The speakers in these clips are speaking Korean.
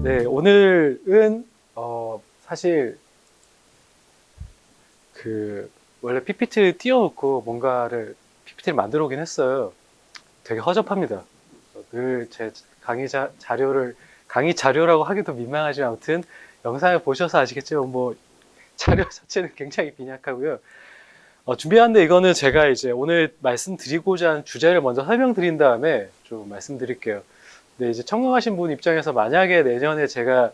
네, 오늘은 사실 원래 PPT를 띄워놓고 뭔가를 PPT를 만들어 오긴 했어요. 되게 허접합니다. 늘 제 강의 자료라고 하기도 민망하지만 아무튼 영상을 보셔서 아시겠지만 뭐 자료 자체는 굉장히 빈약하고요. 준비하는데 이거는 제가 이제 오늘 말씀드리고자 하는 주제를 먼저 설명드린 다음에 좀 말씀드릴게요. 근데 이제 청강하신 분 입장에서 만약에 내년에 제가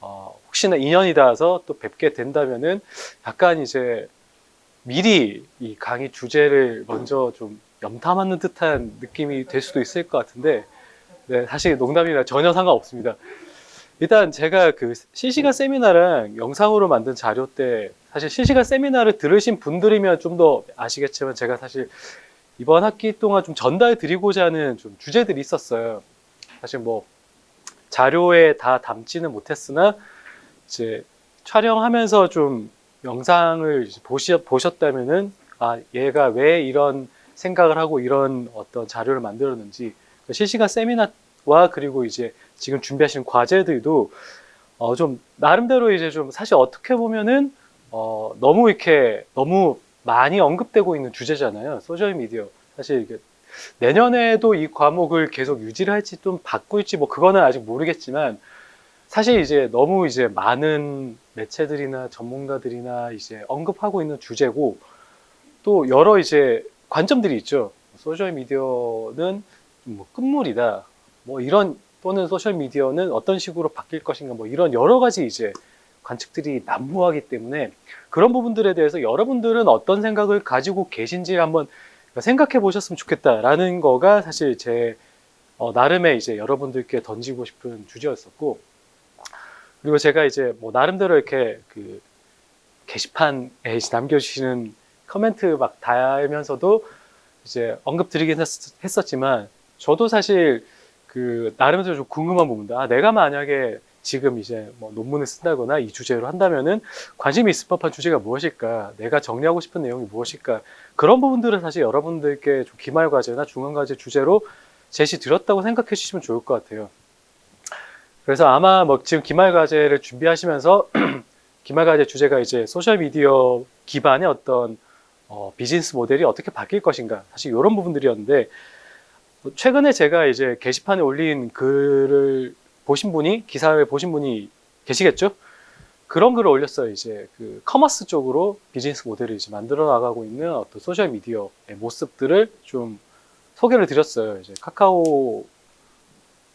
혹시나 인연이 닿아서 또 뵙게 된다면은 약간 이제 미리 이 강의 주제를 먼저 좀 염탐하는 듯한 느낌이 될 수도 있을 것 같은데, 네, 사실 농담이라 전혀 상관없습니다. 일단 제가 그 실시간 세미나랑 영상으로 만든 자료 때 사실 실시간 세미나를 들으신 분들이면 좀 더 아시겠지만 제가 사실 이번 학기 동안 좀 전달 드리고자 하는 좀 주제들이 있었어요. 사실 뭐 자료에 다 담지는 못했으나 이제 촬영하면서 좀 영상을 보셨다면은 얘가 왜 이런 생각을 하고 이런 어떤 자료를 만들었는지 실시간 세미나와 그리고 이제 지금 준비하시는 과제들도 좀 나름대로 이제 좀 사실 어떻게 보면은 너무 많이 언급되고 있는 주제잖아요. 소셜 미디어. 사실 이게 내년에도 이 과목을 계속 유지를 할지 좀 바꿀지 뭐 그거는 아직 모르겠지만 사실 이제 너무 이제 많은 매체들이나 전문가들이나 이제 언급하고 있는 주제고 또 여러 이제 관점들이 있죠. 소셜 미디어는 뭐 끝물이다. 뭐 이런 또는 소셜 미디어는 어떤 식으로 바뀔 것인가 뭐 이런 여러 가지 이제 관측들이 난무하기 때문에 그런 부분들에 대해서 여러분들은 어떤 생각을 가지고 계신지 한번 생각해 보셨으면 좋겠다라는 거가 사실 제 나름의 이제 여러분들께 던지고 싶은 주제였었고, 그리고 제가 이제 뭐 나름대로 이렇게 그 게시판에 남겨주시는 커멘트 막 달면서도 이제 언급 드리긴 했었지만 저도 사실 그 나름대로 좀 궁금한 부분들, 내가 만약에 지금 이제 뭐 논문을 쓴다거나 이 주제로 한다면은 관심이 있을 법한 주제가 무엇일까, 내가 정리하고 싶은 내용이 무엇일까, 그런 부분들을 사실 여러분들께 좀 기말 과제나 중간 과제 주제로 제시 드렸다고 생각해 주시면 좋을 것 같아요. 그래서 아마 뭐 지금 기말 과제를 준비하시면서 기말 과제 주제가 이제 소셜 미디어 기반의 어떤 비즈니스 모델이 어떻게 바뀔 것인가, 사실 이런 부분들이었는데, 최근에 제가 이제 게시판에 올린 글을 보신 분이, 기사를 보신 분이 계시겠죠? 그런 글을 올렸어요. 이제 그 커머스 쪽으로 비즈니스 모델을 이제 만들어 나가고 있는 어떤 소셜 미디어의 모습들을 좀 소개를 드렸어요. 이제 카카오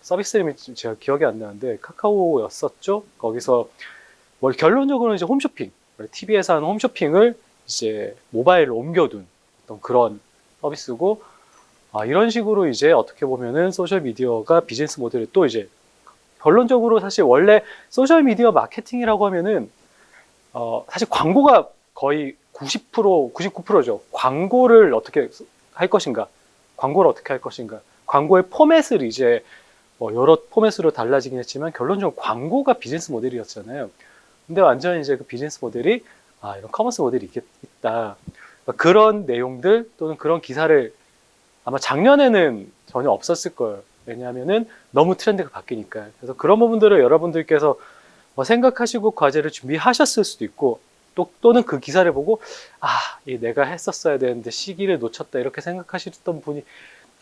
서비스 이름이 제가 기억이 안 나는데 카카오였었죠. 거기서 뭐 결론적으로는 이제 홈쇼핑, TV에서 하는 홈쇼핑을 이제 모바일로 옮겨둔 어떤 그런 서비스고, 이런 식으로 이제 어떻게 보면은 소셜 미디어가 비즈니스 모델을 또 이제 결론적으로 사실 원래 소셜 미디어 마케팅이라고 하면은 사실 광고가 거의 90%, 99%죠. 광고를 어떻게 할 것인가, 광고를 어떻게 할 것인가, 광고의 포맷을 이제 여러 포맷으로 달라지긴 했지만 결론적으로 광고가 비즈니스 모델이었잖아요. 근데 완전히 이제 그 비즈니스 모델이 이런 커머스 모델이 있다. 그런 내용들 또는 그런 기사를 아마 작년에는 전혀 없었을 거예요. 왜냐하면은 너무 트렌드가 바뀌니까. 그래서 그런 부분들을 여러분들께서 생각하시고 과제를 준비하셨을 수도 있고, 또는 그 기사를 보고 내가 했었어야 되는데 시기를 놓쳤다 이렇게 생각하시던 분이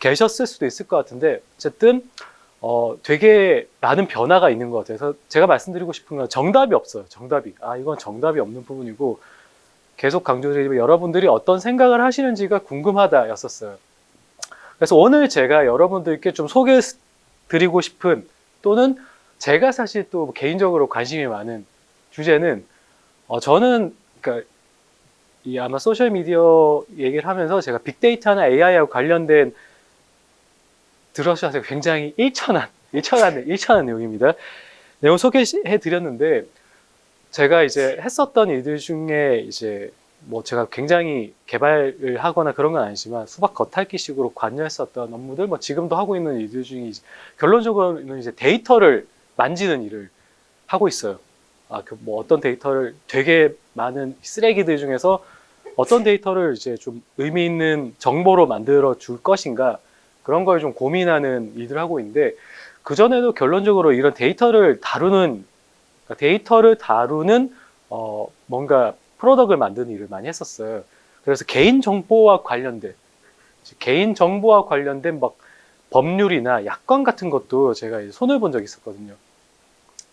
계셨을 수도 있을 것 같은데, 어쨌든 되게 많은 변화가 있는 것 같아요. 그래서 제가 말씀드리고 싶은 건 정답이 없어요. 정답이. 이건 정답이 없는 부분이고, 계속 강조드리면 여러분들이 어떤 생각을 하시는지가 궁금하다였었어요. 그래서 오늘 제가 여러분들께 좀 소개해 드리고 싶은, 또는 제가 사실 또 개인적으로 관심이 많은 주제는, 저는 그러니까 아마 소셜 미디어 얘기를 하면서 제가 빅데이터나 AI하고 관련된 들으셔서 굉장히 일천한 내용입니다. 내용 소개해 드렸는데, 제가 이제 했었던 일들 중에 이제 뭐 제가 굉장히 개발을 하거나 그런 건 아니지만 수박 겉핥기식으로 관여했었던 업무들, 뭐 지금도 하고 있는 일들 중에 결론적으로는 이제 데이터를 만지는 일을 하고 있어요. 뭐 어떤 데이터를, 되게 많은 쓰레기들 중에서 어떤 데이터를 이제 좀 의미 있는 정보로 만들어 줄 것인가, 그런 걸 좀 고민하는 일들을 하고 있는데, 그전에도 결론적으로 이런 데이터를 다루는, 그러니까 데이터를 다루는 뭔가 프로덕트를 만드는 일을 많이 했었어요. 그래서 개인 정보와 관련된 막 법률이나 약관 같은 것도 제가 이제 손을 본 적이 있었거든요.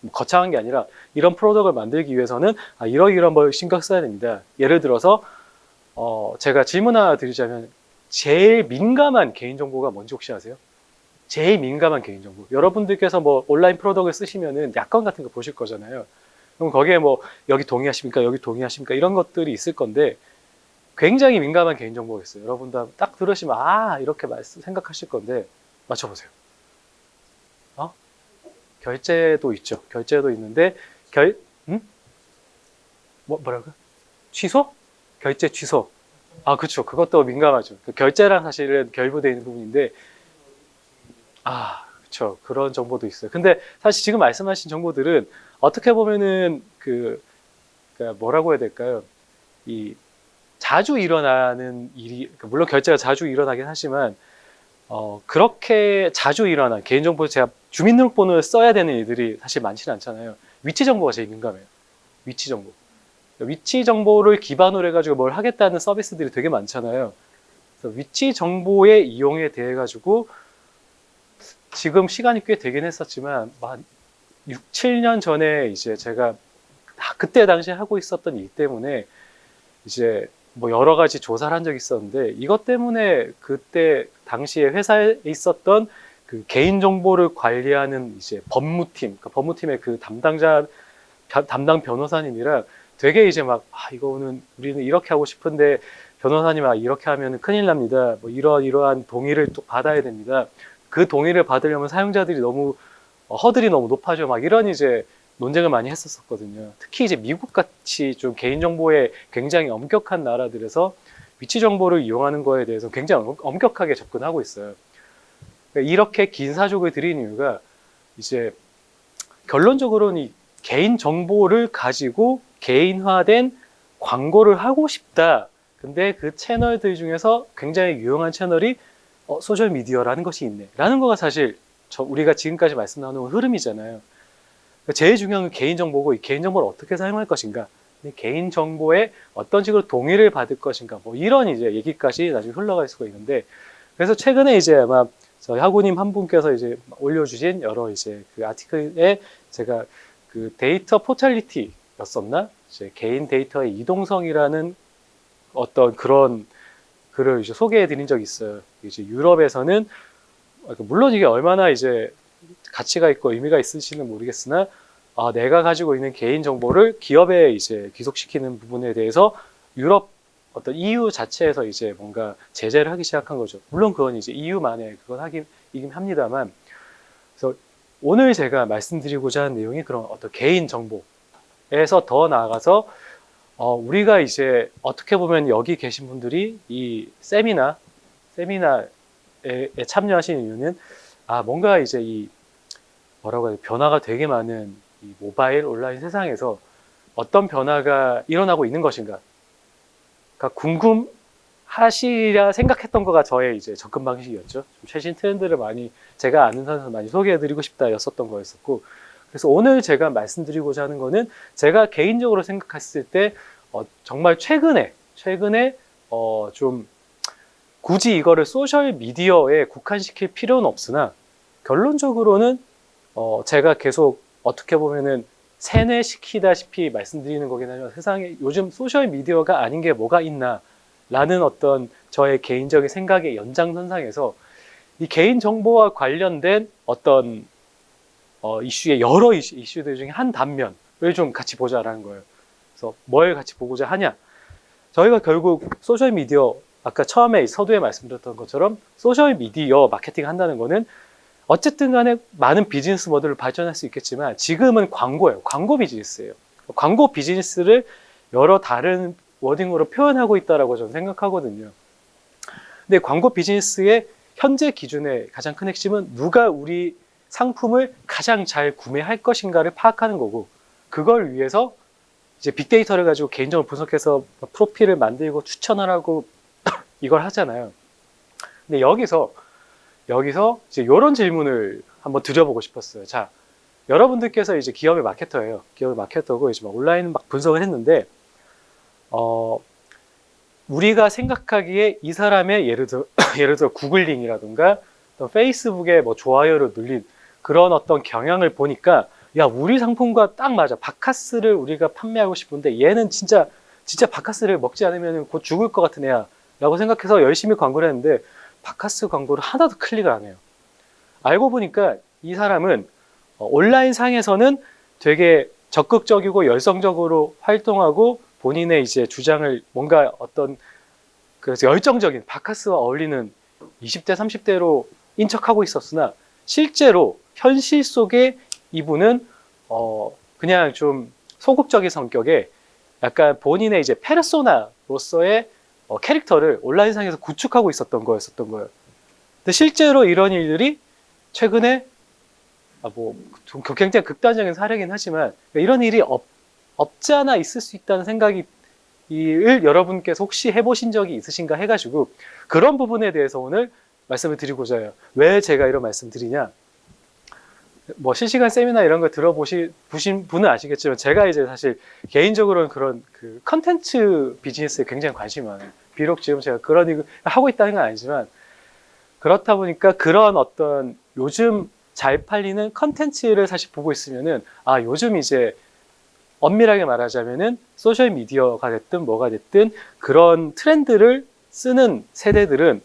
뭐 거창한 게 아니라 이런 프로덕트를 만들기 위해서는 이러이러한 걸 신경 써야 됩니다. 예를 들어서 제가 질문 하나 드리자면, 제일 민감한 개인정보가 뭔지 혹시 아세요? 제일 민감한 개인정보. 여러분들께서 뭐 온라인 프로덕트를 쓰시면은 약관 같은 거 보실 거잖아요. 그럼 거기에 뭐 여기 동의하십니까? 여기 동의하십니까? 이런 것들이 있을 건데, 굉장히 민감한 개인정보가 있어요. 여러분도 딱 들으시면 이렇게 생각하실 건데, 맞춰보세요. 결제도 있죠. 결제도 있는데 음? 뭐라고요? 취소? 결제 취소. 그렇죠. 그것도 민감하죠. 그 결제랑 사실은 결부되어 있는 부분인데, 그렇죠. 그런 정보도 있어요. 근데 사실 지금 말씀하신 정보들은 어떻게 보면은 그러니까 뭐라고 해야 될까요? 이 자주 일어나는 일이, 그러니까 물론 결제가 자주 일어나긴 하지만 그렇게 자주 일어난 개인정보, 제가 주민등록번호를 써야 되는 일들이 사실 많지는 않잖아요. 위치 정보가 제일 민감해요. 위치 정보. 위치 정보를 기반으로 해가지고 뭘 하겠다는 서비스들이 되게 많잖아요. 그래서 위치 정보의 이용에 대해 가지고 지금 시간이 꽤 되긴 했었지만, 한 6, 7년 전에 이제 제가 그때 당시에 하고 있었던 일 때문에 이제 뭐 여러 가지 조사를 한 적이 있었는데, 이것 때문에 그때 당시에 회사에 있었던 그 개인정보를 관리하는 이제 법무팀, 그러니까 법무팀의 그 담당 변호사님이랑 되게 이제 막 이거는 우리는 이렇게 하고 싶은데 변호사님 이렇게 하면 큰일 납니다. 뭐 이러한 동의를 또 받아야 됩니다. 그 동의를 받으려면 사용자들이 너무 허들이 너무 높아져, 막 이런 이제 논쟁을 많이 했었거든요. 특히 이제 미국 같이 좀 개인정보에 굉장히 엄격한 나라들에서 위치 정보를 이용하는 거에 대해서 굉장히 엄격하게 접근하고 있어요. 그러니까 이렇게 긴 사족을 드린 이유가, 이제 결론적으로는 이 개인 정보를 가지고 개인화된 광고를 하고 싶다. 근데 그 채널들 중에서 굉장히 유용한 채널이 소셜미디어라는 것이 있네. 라는 거가 사실 우리가 지금까지 말씀 나눈 흐름이잖아요. 제일 중요한 건 개인정보고, 이 개인정보를 어떻게 사용할 것인가, 개인정보에 어떤 식으로 동의를 받을 것인가, 뭐 이런 이제 얘기까지 나중에 흘러갈 수가 있는데, 그래서 최근에 이제 아마 저희 학우님 한 분께서 이제 올려주신 여러 이제 그 아티클에 제가 그 데이터 포탈리티였었나? 이제 개인 데이터의 이동성이라는 어떤 그런 글을 이제 소개해 드린 적이 있어요. 이제 유럽에서는, 물론 이게 얼마나 이제 가치가 있고 의미가 있을지는 모르겠으나, 내가 가지고 있는 개인 정보를 기업에 이제 귀속시키는 부분에 대해서 유럽 어떤 EU 자체에서 이제 뭔가 제재를 하기 시작한 거죠. 물론 그건 이제 EU만의 그건 하긴 합니다만, 그래서 오늘 제가 말씀드리고자 하는 내용이 그런 어떤 개인 정보에서 더 나아가서 우리가 이제 어떻게 보면 여기 계신 분들이 이 세미나에 참여하시는 이유는 뭔가 이제 이 뭐라고 해야 돼, 변화가 되게 많은 이 모바일 온라인 세상에서 어떤 변화가 일어나고 있는 것인가, 그러니까 궁금하시랴 생각했던 거가 저의 이제 접근 방식이었죠. 좀 최신 트렌드를 많이 제가 아는 선에서 많이 소개해드리고 싶다였었던 거였었고, 그래서 오늘 제가 말씀드리고자 하는 거는 제가 개인적으로 생각했을 때 정말 최근에 좀 굳이 이거를 소셜 미디어에 국한시킬 필요는 없으나, 결론적으로는 제가 계속 어떻게 보면은 세뇌시키다시피 말씀드리는 거긴 하지만, 세상에 요즘 소셜 미디어가 아닌 게 뭐가 있나 라는 어떤 저의 개인적인 생각의 연장선상에서 이 개인 정보와 관련된 어떤 이슈의 여러 이슈들 중에 한 단면을 좀 같이 보자라는 거예요. 그래서 뭘 같이 보고자 하냐, 저희가 결국 소셜 미디어, 아까 처음에 서두에 말씀드렸던 것처럼 소셜 미디어 마케팅 한다는 거는 어쨌든 간에 많은 비즈니스 모델을 발전할 수 있겠지만, 지금은 광고예요. 광고 비즈니스예요. 광고 비즈니스를 여러 다른 워딩으로 표현하고 있다라고 저는 생각하거든요. 근데 광고 비즈니스의 현재 기준의 가장 큰 핵심은 누가 우리 상품을 가장 잘 구매할 것인가를 파악하는 거고, 그걸 위해서 이제 빅데이터를 가지고 개인정보를 분석해서 프로필을 만들고 추천을 하고 이걸 하잖아요. 근데 여기서 여기서 이제 이런 질문을 한번 드려보고 싶었어요. 자, 여러분들께서 이제 기업의 마케터예요. 기업의 마케터고 이제 막 온라인 막 분석을 했는데, 우리가 생각하기에 이 사람의 예를 들어 구글링이라든가 페이스북에 뭐 좋아요를 눌린 그런 어떤 경향을 보니까, 야, 우리 상품과 딱 맞아. 바카스를 우리가 판매하고 싶은데 얘는 진짜 바카스를 먹지 않으면 곧 죽을 것 같은 애야 라고 생각해서 열심히 광고를 했는데 바카스 광고를 하나도 클릭을 안 해요. 알고 보니까 이 사람은 온라인 상에서는 되게 적극적이고 열성적으로 활동하고 본인의 이제 주장을 뭔가 어떤 그래서 열정적인 바카스와 어울리는 20대, 30대로 인척하고 있었으나 실제로 현실 속에 이분은 그냥 좀 소극적인 성격의 약간 본인의 이제 페르소나로서의 캐릭터를 온라인상에서 구축하고 있었던 거였었던 거예요. 근데 실제로 이런 일들이 최근에 좀 굉장히 극단적인 사례긴 하지만 이런 일이 없지 않아 있을 수 있다는 생각이 여러분께서 혹시 해보신 적이 있으신가 해가지고 그런 부분에 대해서 오늘 말씀을 드리고자 해요. 왜 제가 이런 말씀 드리냐? 뭐 실시간 세미나 이런 거 들어보신 분은 아시겠지만 제가 이제 사실 개인적으로는 그런 그 컨텐츠 비즈니스에 굉장히 관심이 많아요. 비록 지금 제가 그런 일을 하고 있다는 건 아니지만 그렇다 보니까 그런 어떤 요즘 잘 팔리는 컨텐츠를 사실 보고 있으면은 요즘 이제 엄밀하게 말하자면은 소셜 미디어가 됐든 뭐가 됐든 그런 트렌드를 쓰는 세대들은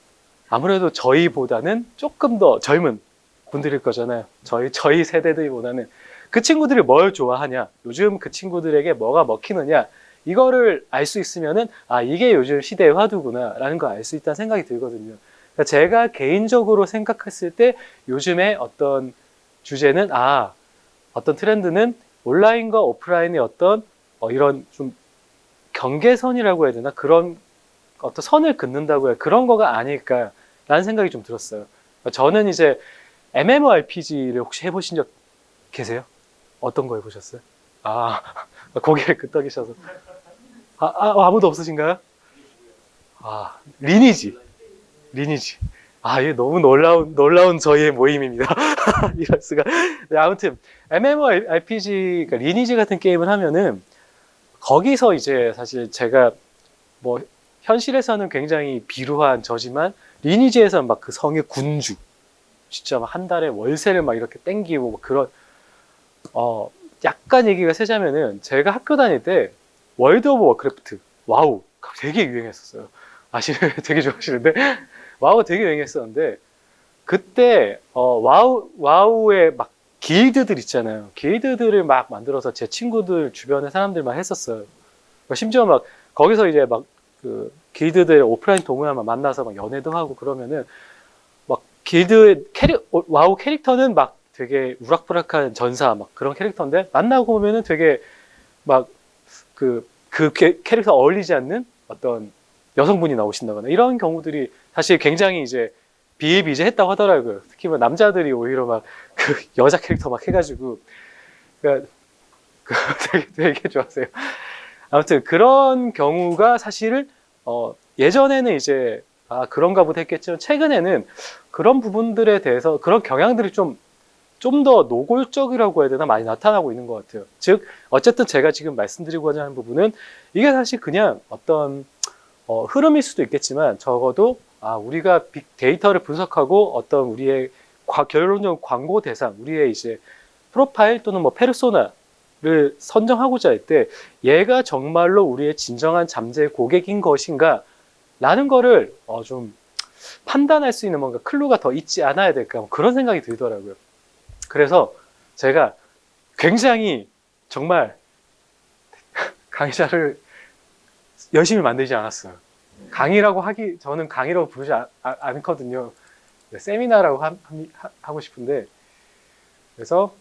아무래도 저희보다는 조금 더 젊은 분들일 거잖아요. 저희 세대들보다는 그 친구들이 뭘 좋아하냐, 요즘 그 친구들에게 뭐가 먹히느냐, 이거를 알 수 있으면은 이게 요즘 시대의 화두구나라는 걸 알 수 있다는 생각이 들거든요. 그러니까 제가 개인적으로 생각했을 때 요즘에 어떤 주제는 어떤 트렌드는 온라인과 오프라인의 어떤 이런 좀 경계선이라고 해야 되나, 그런 어떤 선을 긋는다고 해야 그런 거가 아닐까라는 생각이 좀 들었어요. 저는 이제 MMORPG를 혹시 해보신 적 계세요? 어떤 거 해보셨어요? 고개를 끄덕이셔서. 아무도 없으신가요? 리니지. 이게 너무 놀라운 저희의 모임입니다. 이럴 수가. 네, 아무튼, MMORPG, 그러니까 리니지 같은 게임을 하면은, 거기서 이제 사실 제가 뭐, 현실에서는 굉장히 비루한 저지만, 리니지에서는 막 그 성의 군주, 진짜 막 한 달에 월세를 막 이렇게 땡기고 막 그런 약간 얘기가 세자면은 제가 학교 다닐 때 월드 오브 워크래프트 와우 되게 유행했었어요. 되게 좋아하시는데 와우 되게 유행했었는데 그때 와우의 막 길드들 있잖아요. 길드들을 막 만들어서 제 친구들 주변의 사람들만 했었어요. 심지어 막 거기서 이제 막 그 길드들 오프라인 동호회만 만나서 막 연애도 하고 그러면은 길드의 와우 캐릭터는 막 되게 우락부락한 전사 막 그런 캐릭터인데 만나고 보면은 되게 막 그 캐릭터 어울리지 않는 어떤 여성분이 나오신다거나 이런 경우들이 사실 굉장히 이제 비일비재했다고 하더라고요. 특히 뭐 남자들이 오히려 막 그 여자 캐릭터 막 해가지고 그러니까 되게 좋았어요. 아무튼 그런 경우가 사실 예전에는 이제 그런가 보다 했겠지만 최근에는 그런 부분들에 대해서 그런 경향들이 좀 더 노골적이라고 해야 되나 많이 나타나고 있는 것 같아요. 즉 어쨌든 제가 지금 말씀드리고자 하는 부분은 이게 사실 그냥 어떤 흐름일 수도 있겠지만 적어도 우리가 빅데이터를 분석하고 어떤 우리의 결론적인 광고 대상, 우리의 이제 프로파일 또는 뭐 페르소나를 선정하고자 할 때 얘가 정말로 우리의 진정한 잠재 고객인 것인가 라는 거를 좀 판단할 수 있는 뭔가 클루가 더 있지 않아야 될까 그런 생각이 들더라고요. 그래서 제가 굉장히 정말 강의자를 열심히 만들지 않았어요. 저는 강의라고 부르지 않거든요. 세미나라고 하고 싶은데 그래서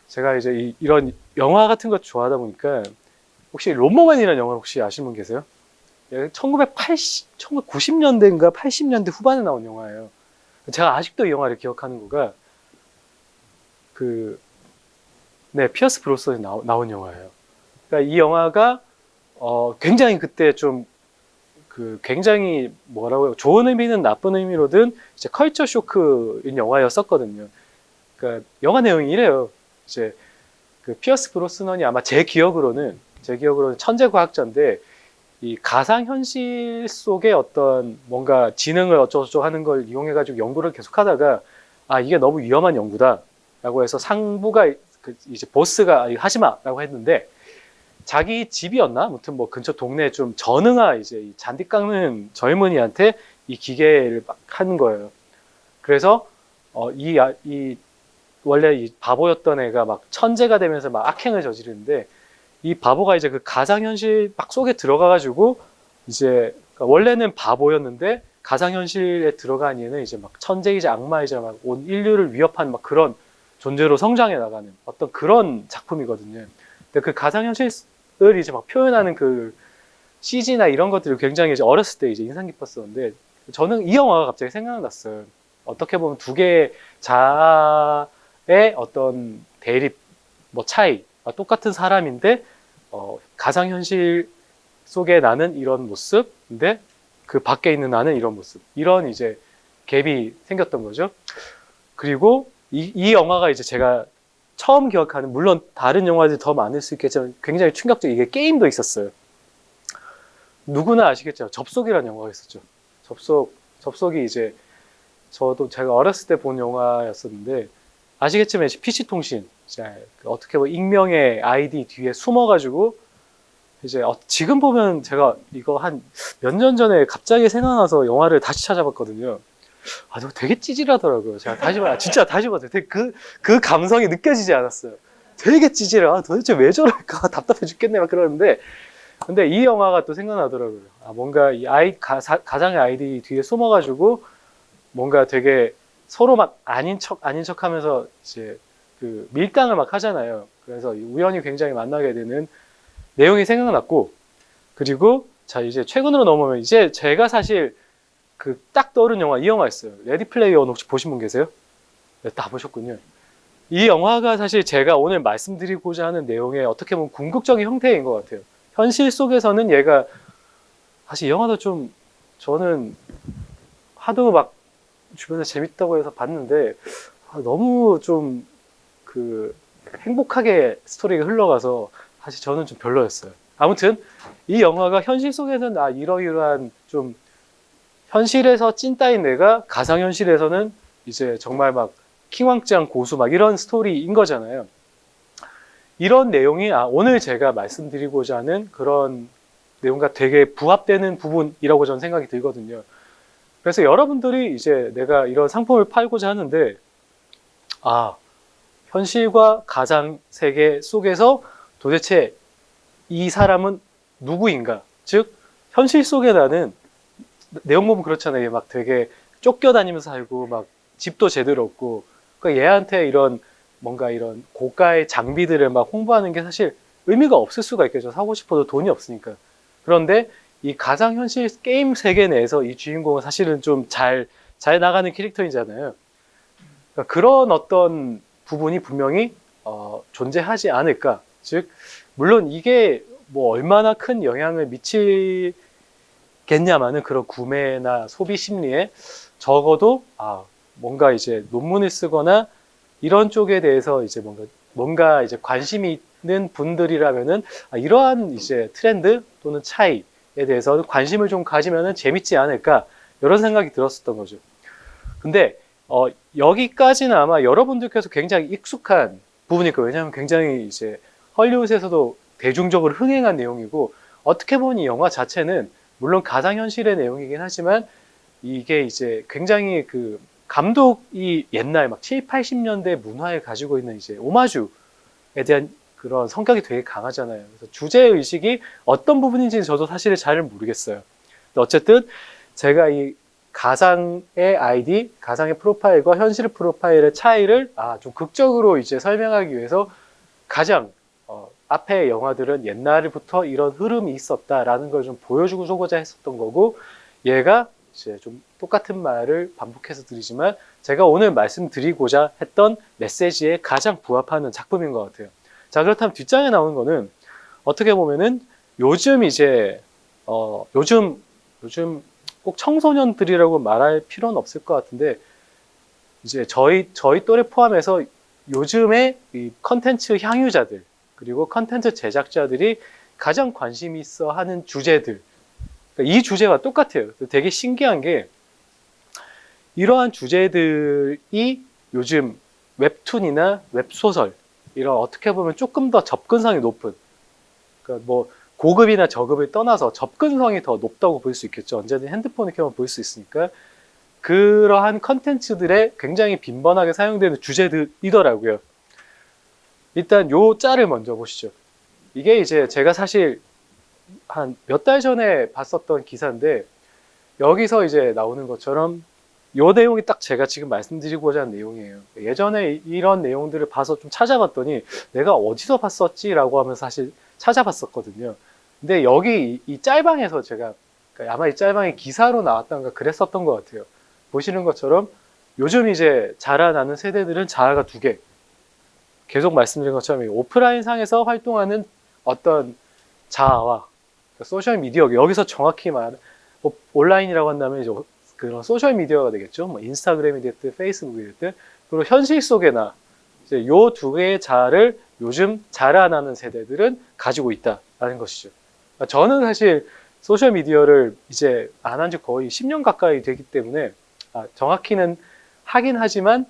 제가 이제 이런 영화 같은 거 좋아하다 보니까 혹시 롬머맨이라는 영화 혹시 아시는 분 계세요? 1990년대인가 80년대 후반에 나온 영화예요. 제가 아직도 이 영화를 기억하는 거가 피어스 브로스넌이 나온 영화예요. 그러니까 이 영화가 굉장히 그때 좀 그 굉장히 뭐라고요? 좋은 의미는 나쁜 의미로든 이제 컬처 쇼크인 영화였었거든요. 그러니까 영화 내용이 이래요. 이제 그 피어스 브로스넌이 아마 제 기억으로는 천재 과학자인데 이 가상 현실 속의 어떤 뭔가 지능을 어쩌고저쩌고 하는 걸 이용해 가지고 연구를 계속하다가 아 이게 너무 위험한 연구다라고 해서 상부가 그 이제 보스가 이거 하지 마라고 했는데 자기 집이었나? 아무튼 뭐 근처 동네에 좀 전응아 이제 이 잔디 깎는 젊은이한테 이 기계를 막 하는 거예요. 그래서 이 원래 이 바보였던 애가 막 천재가 되면서 막 악행을 저지르는데 이 바보가 이제 그 가상현실 막 속에 들어가가지고 이제 그러니까 원래는 바보였는데 가상현실에 들어간 얘는 이제 막 천재이자 악마이자 막 온 인류를 위협한 막 그런 존재로 성장해 나가는 어떤 그런 작품이거든요. 근데 그 가상현실을 이제 막 표현하는 그 CG나 이런 것들이 굉장히 이제 어렸을 때 이제 인상 깊었었는데 저는 이 영화가 갑자기 생각났어요. 어떻게 보면 두 개의 자아의 어떤 대립, 뭐 차이, 똑같은 사람인데 가상현실 속에 나는 이런 모습, 근데 그 밖에 있는 나는 이런 모습, 이런 이제 갭이 생겼던 거죠. 그리고 이 영화가 이제 제가 처음 기억하는, 물론 다른 영화들이 더 많을 수 있겠지만 굉장히 충격적, 이게 게임도 있었어요. 누구나 아시겠죠? 접속이라는 영화가 있었죠. 접속이 이제 저도 제가 어렸을 때 본 영화였었는데 아시겠지만 PC통신, 어떻게 보면 익명의 아이디 뒤에 숨어가지고 이제 지금 보면 제가 이거 한 몇 년 전에 갑자기 생각나서 영화를 다시 찾아봤거든요. 아, 저 되게 찌질하더라고요. 제가 진짜 다시 봤어요. 되게 그 감성이 느껴지지 않았어요. 되게 찌질해. 아, 도대체 왜 저럴까? 답답해 죽겠네. 막 그러는데. 근데 이 영화가 또 생각나더라고요. 아, 뭔가 이 가상의 아이디 뒤에 숨어가지고 뭔가 되게 서로 막 아닌 척 하면서 이제 그 밀당을 막 하잖아요. 그래서 우연히 굉장히 만나게 되는 내용이 생각났고, 그리고 자, 이제 최근으로 넘어오면 이제 제가 사실 그 딱 떠오른 영화, 이 영화였어요. 레디 플레이어 원 혹시 보신 분 계세요? 네, 다 보셨군요. 이 영화가 사실 제가 오늘 말씀드리고자 하는 내용의 어떻게 보면 궁극적인 형태인 것 같아요. 현실 속에서는 얘가 사실 이 영화도 좀 저는 하도 막 주변에 재밌다고 해서 봤는데 너무 좀 그 행복하게 스토리가 흘러가서 사실 저는 좀 별로였어요. 아무튼 이 영화가 현실 속에서는 이러이러한 좀 현실에서 찐따인 내가 가상현실에서는 이제 정말 막 킹왕짱 고수 막 이런 스토리인 거잖아요. 이런 내용이 오늘 제가 말씀드리고자 하는 그런 내용과 되게 부합되는 부분이라고 저는 생각이 들거든요. 그래서 여러분들이 이제 내가 이런 상품을 팔고자 하는데 현실과 가상 세계 속에서 도대체 이 사람은 누구인가? 즉 현실 속에 나는 내용 보면 그렇잖아요. 막 되게 쫓겨다니면서 살고 막 집도 제대로 없고 그러니까 얘한테 이런 뭔가 이런 고가의 장비들을 막 홍보하는 게 사실 의미가 없을 수가 있겠죠. 사고 싶어도 돈이 없으니까. 그런데 이 가상현실 게임 세계 내에서 이 주인공은 사실은 좀 잘 나가는 캐릭터이잖아요. 그러니까 그런 어떤 부분이 분명히 존재하지 않을까. 즉 물론 이게 뭐 얼마나 큰 영향을 미치겠냐마는 그런 구매나 소비 심리에 적어도 뭔가 이제 논문을 쓰거나 이런 쪽에 대해서 이제 뭔가 이제 관심이 있는 분들이라면은 이러한 이제 트렌드 또는 차이에 대해서 관심을 좀 가지면은 재밌지 않을까 이런 생각이 들었었던 거죠. 근데 여기까지는 아마 여러분들께서 굉장히 익숙한 부분일 거예요. 왜냐하면 굉장히 이제 헐리우드에서도 대중적으로 흥행한 내용이고 어떻게 보면 이 영화 자체는 물론 가상현실의 내용이긴 하지만 이게 이제 굉장히 그 감독이 옛날 막 7, 80년대 문화에 가지고 있는 이제 오마주에 대한 그런 성격이 되게 강하잖아요. 그래서 주제의식이 어떤 부분인지 저도 사실 잘 모르겠어요. 어쨌든 제가 이 가상의 아이디, 가상의 프로파일과 현실 프로파일의 차이를 좀 극적으로 이제 설명하기 위해서 가장 앞에 영화들은 옛날부터 이런 흐름이 있었다라는 걸 좀 보여주고자 했었던 거고 얘가 이제 좀 똑같은 말을 반복해서 드리지만 제가 오늘 말씀드리고자 했던 메시지에 가장 부합하는 작품인 것 같아요. 자, 그렇다면 뒷장에 나오는 거는 어떻게 보면은 요즘 이제 요즘 요즘 꼭 청소년들이라고 말할 필요는 없을 것 같은데 이제 저희 또래 포함해서 요즘에 이 컨텐츠 향유자들 그리고 컨텐츠 제작자들이 가장 관심 있어 하는 주제들 그러니까 이 주제와 똑같아요. 되게 신기한 게 이러한 주제들이 요즘 웹툰이나 웹소설 이런 어떻게 보면 조금 더 접근성이 높은 그러니까 뭐 고급이나 저급을 떠나서 접근성이 더 높다고 볼 수 있겠죠. 언제든 핸드폰을 켜면 볼 수 있으니까 그러한 컨텐츠들에 굉장히 빈번하게 사용되는 주제들이더라고요. 일단 요 짤을 먼저 보시죠. 이게 이제 제가 사실 한 몇 달 전에 봤었던 기사인데 여기서 이제 나오는 것처럼 요 내용이 딱 제가 지금 말씀드리고자 하는 내용이에요. 예전에 이런 내용들을 봐서 좀 찾아봤더니 내가 어디서 봤었지라고 하면서 사실 찾아봤었거든요. 근데 여기 이 짤방에서 제가 그러니까 아마 이 짤방이 기사로 나왔던가 그랬었던 것 같아요. 보시는 것처럼 요즘 이제 자라나는 세대들은 자아가 두 개. 계속 말씀드린 것처럼 오프라인 상에서 활동하는 어떤 자아와 소셜 미디어 여기서 정확히 말 온라인이라고 한다면 이제 그런 소셜 미디어가 되겠죠. 뭐 인스타그램이 됐든 페이스북이 됐든 그리고 현실 속에나 이제 요 두 개의 자아를 요즘 자라나는 세대들은 가지고 있다라는 것이죠. 저는 사실 소셜 미디어를 이제 안 한 지 거의 10년 가까이 되기 때문에 정확히는 하긴 하지만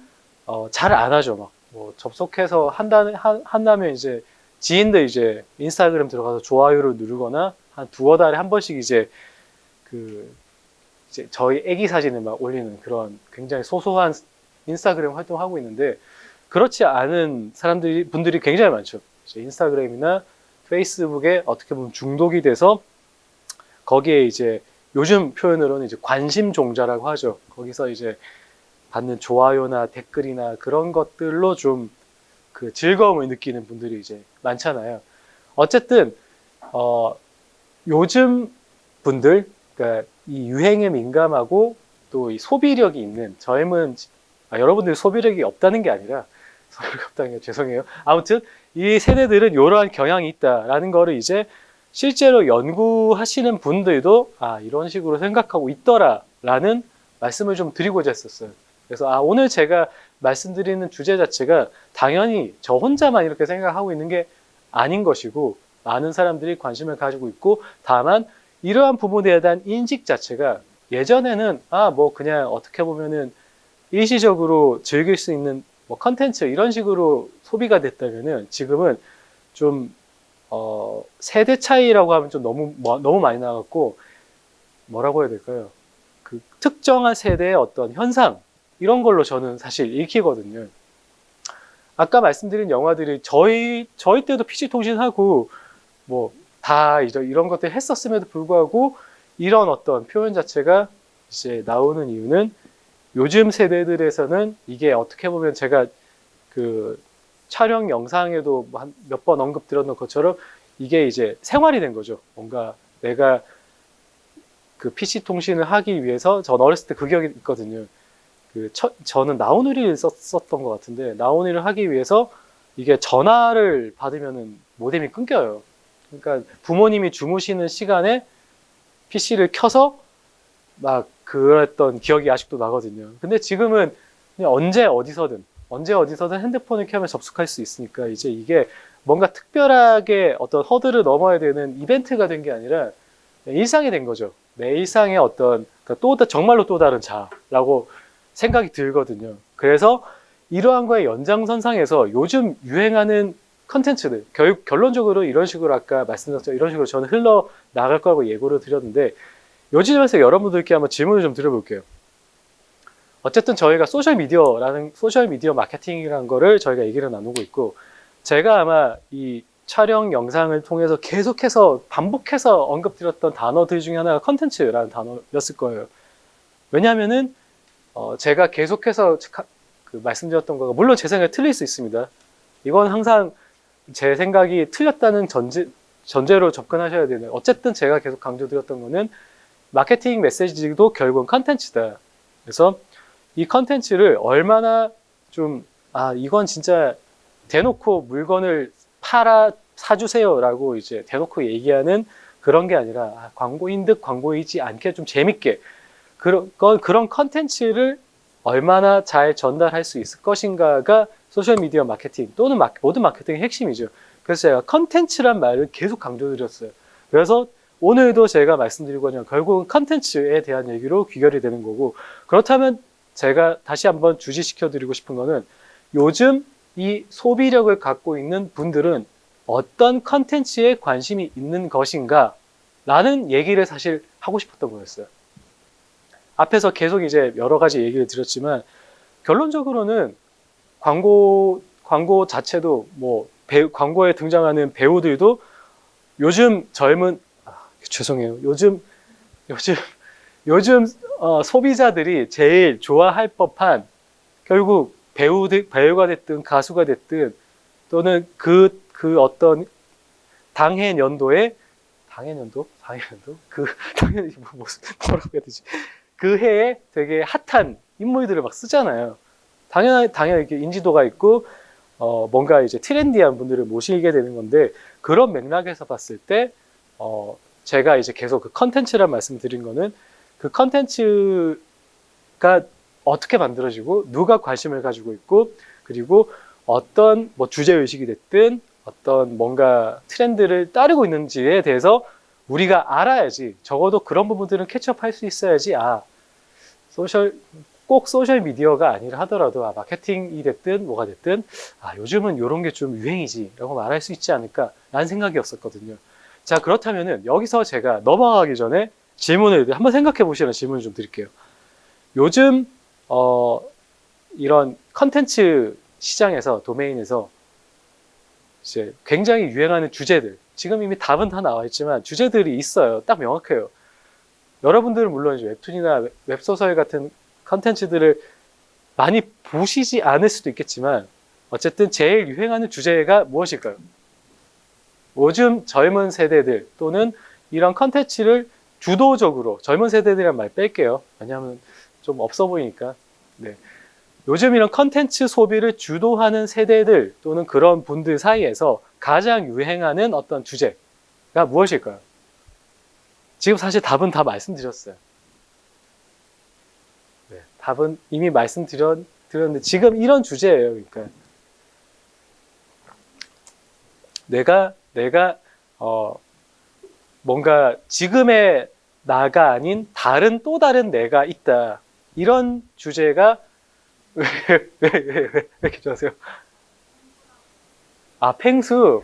잘 안 하죠. 막 뭐 접속해서 한다면 이제 지인들 이제 인스타그램 들어가서 좋아요를 누르거나 한 두어 달에 한 번씩 이제 그 이제 저희 애기 사진을 막 올리는 그런 굉장히 소소한 인스타그램 활동하고 있는데 그렇지 않은 분들이 굉장히 많죠. 이제 인스타그램이나 페이스북에 어떻게 보면 중독이 돼서 거기에 이제 요즘 표현으로는 이제 관심 종자라고 하죠. 거기서 이제 받는 좋아요나 댓글이나 그런 것들로 좀 그 즐거움을 느끼는 분들이 이제 많잖아요. 어쨌든 요즘 분들, 그러니까 이 유행에 민감하고 또 이 소비력이 있는 젊은 여러분들 소비력이 없다는 게 아니라 소비력이 없다는 게 죄송해요. 아무튼 이 세대들은 이러한 경향이 있다라는 거를 이제 실제로 연구하시는 분들도 이런 식으로 생각하고 있더라라는 말씀을 좀 드리고자 했었어요. 그래서 오늘 제가 말씀드리는 주제 자체가 당연히 저 혼자만 이렇게 생각하고 있는 게 아닌 것이고 많은 사람들이 관심을 가지고 있고 다만 이러한 부분에 대한 인식 자체가 예전에는 뭐 그냥 어떻게 보면은 일시적으로 즐길 수 있는 뭐 컨텐츠 이런 식으로 소비가 됐다면은 지금은 좀 세대 차이라고 하면 좀 너무 많이 나갔고 뭐라고 해야 될까요? 그 특정한 세대의 어떤 현상 이런 걸로 저는 사실 읽히거든요. 아까 말씀드린 영화들이 저희 때도 PC 통신하고 뭐 다 이런 것들 했었음에도 불구하고 이런 어떤 표현 자체가 이제 나오는 이유는 요즘 세대들에서는 이게 어떻게 보면 제가 그 촬영 영상에도 몇 번 언급드렸던 것처럼 이게 이제 생활이 된 거죠. 뭔가 내가 그 PC 통신을 하기 위해서 전 어렸을 때 그 기억이 있거든요. 저는 나우누리를 썼던 것 같은데 나우누리를 하기 위해서 이게 전화를 받으면은 모뎀이 끊겨요. 그러니까 부모님이 주무시는 시간에 PC를 켜서 막 그랬던 기억이 아직도 나거든요. 근데 지금은 그냥 언제 어디서든 핸드폰을 켜면 접속할 수 있으니까 이제 이게 뭔가 특별하게 어떤 허들을 넘어야 되는 이벤트가 된 게 아니라 일상이 된 거죠. 내 일상의 어떤 그러니까 정말로 또 다른 자아라고 생각이 들거든요. 그래서 이러한 거의 연장선상에서 요즘 유행하는 컨텐츠들 결론적으로 이런 식으로 아까 말씀드렸죠. 이런 식으로 저는 흘러나갈 거라고 예고를 드렸는데 요즘에서 여러분들께 한번 질문을 좀 드려볼게요. 어쨌든 저희가 소셜 미디어 마케팅이라는 거를 저희가 얘기를 나누고 있고 제가 아마 이 촬영 영상을 통해서 계속해서 반복해서 언급드렸던 단어들 중에 하나가 컨텐츠라는 단어였을 거예요. 왜냐하면은 제가 계속해서 말씀드렸던 거가 물론 제 생각에 틀릴 수 있습니다. 이건 항상 제 생각이 틀렸다는 전제로 접근하셔야 되는 어쨌든 제가 계속 강조드렸던 거는 마케팅 메시지도 결국은 컨텐츠다. 그래서 이 컨텐츠를 얼마나 좀 이건 진짜 대놓고 물건을 사주세요라고 이제 대놓고 얘기하는 그런 게 아니라 광고인 듯 광고이지 않게 좀 재밌게 그런 컨텐츠를 얼마나 잘 전달할 수 있을 것인가가 소셜미디어 마케팅 또는 모든 마케팅의 핵심이죠. 그래서 제가 컨텐츠란 말을 계속 강조드렸어요. 그래서 오늘도 제가 말씀드리고는 결국은 컨텐츠에 대한 얘기로 귀결이 되는 거고, 그렇다면 제가 다시 한번 주지시켜 드리고 싶은 거는 요즘 이 소비력을 갖고 있는 분들은 어떤 컨텐츠에 관심이 있는 것인가 라는 얘기를 사실 하고 싶었던 거였어요. 앞에서 계속 이제 여러 가지 얘기를 드렸지만 결론적으로는 광고 자체도 뭐 광고에 등장하는 배우들도 요즘 젊은 죄송해요. 요즘 소비자들이 제일 좋아할 법한 결국 배우가 됐든 가수가 됐든 또는 그 어떤 당해년도 뭐라고 해야 되지? 그 해에 되게 핫한 인물들을 막 쓰잖아요. 당연히 이렇게 인지도가 있고 뭔가 이제 트렌디한 분들을 모시게 되는 건데, 그런 맥락에서 봤을 때 제가 이제 계속 그 컨텐츠란 말씀드린 거는 그 컨텐츠가 어떻게 만들어지고 누가 관심을 가지고 있고, 그리고 어떤 뭐 주제 의식이 됐든 어떤 뭔가 트렌드를 따르고 있는지에 대해서 우리가 알아야지, 적어도 그런 부분들은 캐치업할 수 있어야지 꼭 소셜 미디어가 아니라 하더라도 마케팅이 됐든 뭐가 됐든 요즘은 이런 게 좀 유행이지 라고 말할 수 있지 않을까 라는 생각이었었거든요. 자, 그렇다면은 여기서 제가 넘어가기 전에 질문을 한번 생각해 보시라는 질문을 좀 드릴게요. 요즘 이런 컨텐츠 시장에서, 도메인에서 이제 굉장히 유행하는 주제들, 지금 이미 답은 다 나와 있지만 주제들이 있어요. 딱 명확해요. 여러분들은 물론 이제 웹툰이나 웹소설 같은 컨텐츠들을 많이 보시지 않을 수도 있겠지만 어쨌든 제일 유행하는 주제가 무엇일까요? 요즘 젊은 세대들 또는 이런 컨텐츠를 주도적으로, 젊은 세대들이란 말 뺄게요. 왜냐하면 좀 없어 보이니까. 네. 요즘 이런 컨텐츠 소비를 주도하는 세대들 또는 그런 분들 사이에서 가장 유행하는 어떤 주제가 무엇일까요? 지금 사실 답은 다 말씀드렸어요. 네, 답은 이미 말씀드렸는데 지금 이런 주제예요. 그러니까 내가 뭔가 지금의 나가 아닌 또 다른 내가 있다. 이런 주제가 왜 이렇게 좋아하세요? 펭수.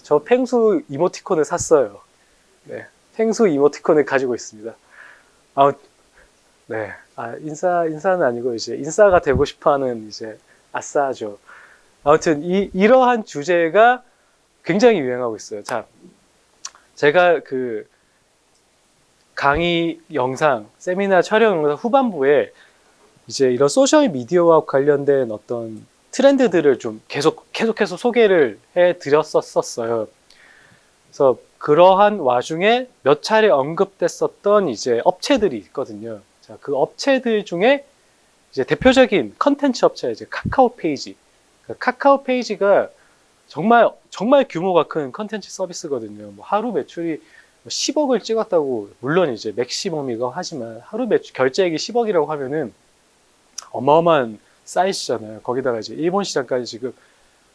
저 펭수 이모티콘을 샀어요. 네, 펭수 이모티콘을 가지고 있습니다. 네. 인싸는 아니고 이제 인싸가 되고 싶어하는 이제 아싸죠. 아무튼 이러한 주제가 굉장히 유행하고 있어요. 자, 제가 그 강의 영상, 세미나 촬영 영상 후반부에 이제 이런 소셜 미디어와 관련된 어떤 트렌드들을 좀 계속해서 소개를 해 드렸었어요. 그래서 그러한 와중에 몇 차례 언급됐었던 이제 업체들이 있거든요. 자, 그 업체들 중에 이제 대표적인 컨텐츠 업체, 이제 카카오 페이지. 카카오 페이지가 정말 규모가 큰 컨텐츠 서비스거든요. 뭐 하루 매출이 10억을 찍었다고, 물론 이제 맥시멈이고 하지만 하루 결제액이 10억이라고 하면은 어마어마한 사이즈잖아요. 거기다가 이제 일본 시장까지 지금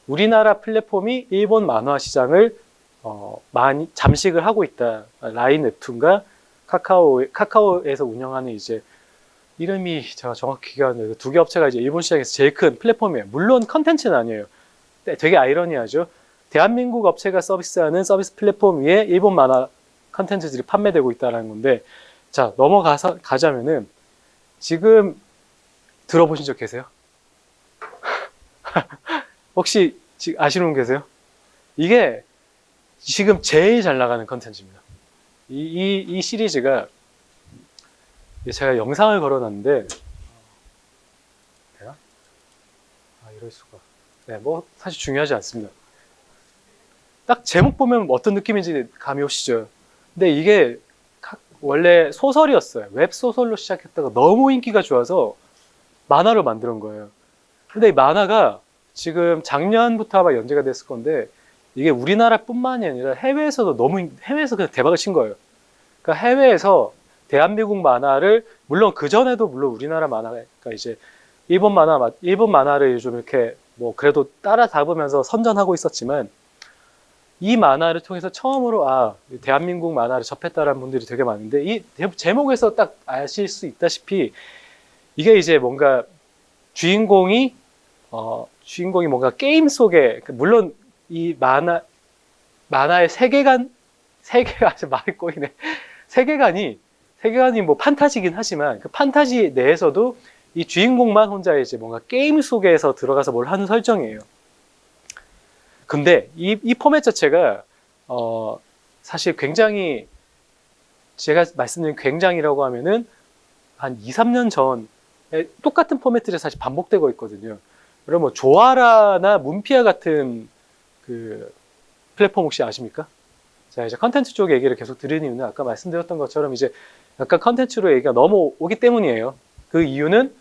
우리나라 플랫폼이 일본 만화 시장을 많이 잠식을 하고 있다. 라인 웹툰과 카카오에서 운영하는 이제 이름이 제가 정확히 기억 안 나요. 두 개 업체가 이제 일본 시장에서 제일 큰 플랫폼이에요. 물론 컨텐츠는 아니에요. 되게 아이러니하죠. 대한민국 업체가 서비스하는 서비스 플랫폼 위에 일본 만화 컨텐츠들이 판매되고 있다는 건데, 자, 가자면은 지금 들어보신 적 계세요? 혹시 아시는 분 계세요? 이게 지금 제일 잘 나가는 컨텐츠입니다. 이 시리즈가 제가 영상을 걸어놨는데, 이럴 수가. 네, 뭐 사실 중요하지 않습니다. 딱 제목 보면 어떤 느낌인지 감이 오시죠? 근데 이게 원래 소설이었어요. 웹소설로 시작했다가 너무 인기가 좋아서 만화로 만든 거예요. 근데 이 만화가 지금 작년부터 아마 연재가 됐을 건데, 이게 우리나라뿐만이 아니라 해외에서 그냥 대박을 친 거예요. 그러니까 해외에서 대한민국 만화를 물론 그 전에도 물론 우리나라 만화가 그러니까 이제 일본 만화를 좀 이렇게 뭐 그래도 따라잡으면서 선전하고 있었지만 이 만화를 통해서 처음으로 대한민국 만화를 접했다라는 분들이 되게 많은데 이 제목에서 딱 아실 수 있다시피 이게 이제 뭔가 주인공이 뭔가 게임 속에 물론 이 만화의 세계가 아주 말이 꼬이네. 세계관이 뭐 판타지긴 하지만 그 판타지 내에서도 이 주인공만 혼자 이제 뭔가 게임 속에서 들어가서 뭘 하는 설정이에요. 근데 이 포맷 자체가 사실 굉장히 제가 말씀드린 굉장이라고 하면은 한 2, 3년 전에 똑같은 포맷들이 사실 반복되고 있거든요. 그럼 뭐 조아라나 문피아 같은 그 플랫폼 혹시 아십니까? 자, 이제 컨텐츠 쪽 얘기를 계속 드리는 이유는 아까 말씀드렸던 것처럼 이제 약간 컨텐츠로 얘기가 넘어오기 때문이에요. 그 이유는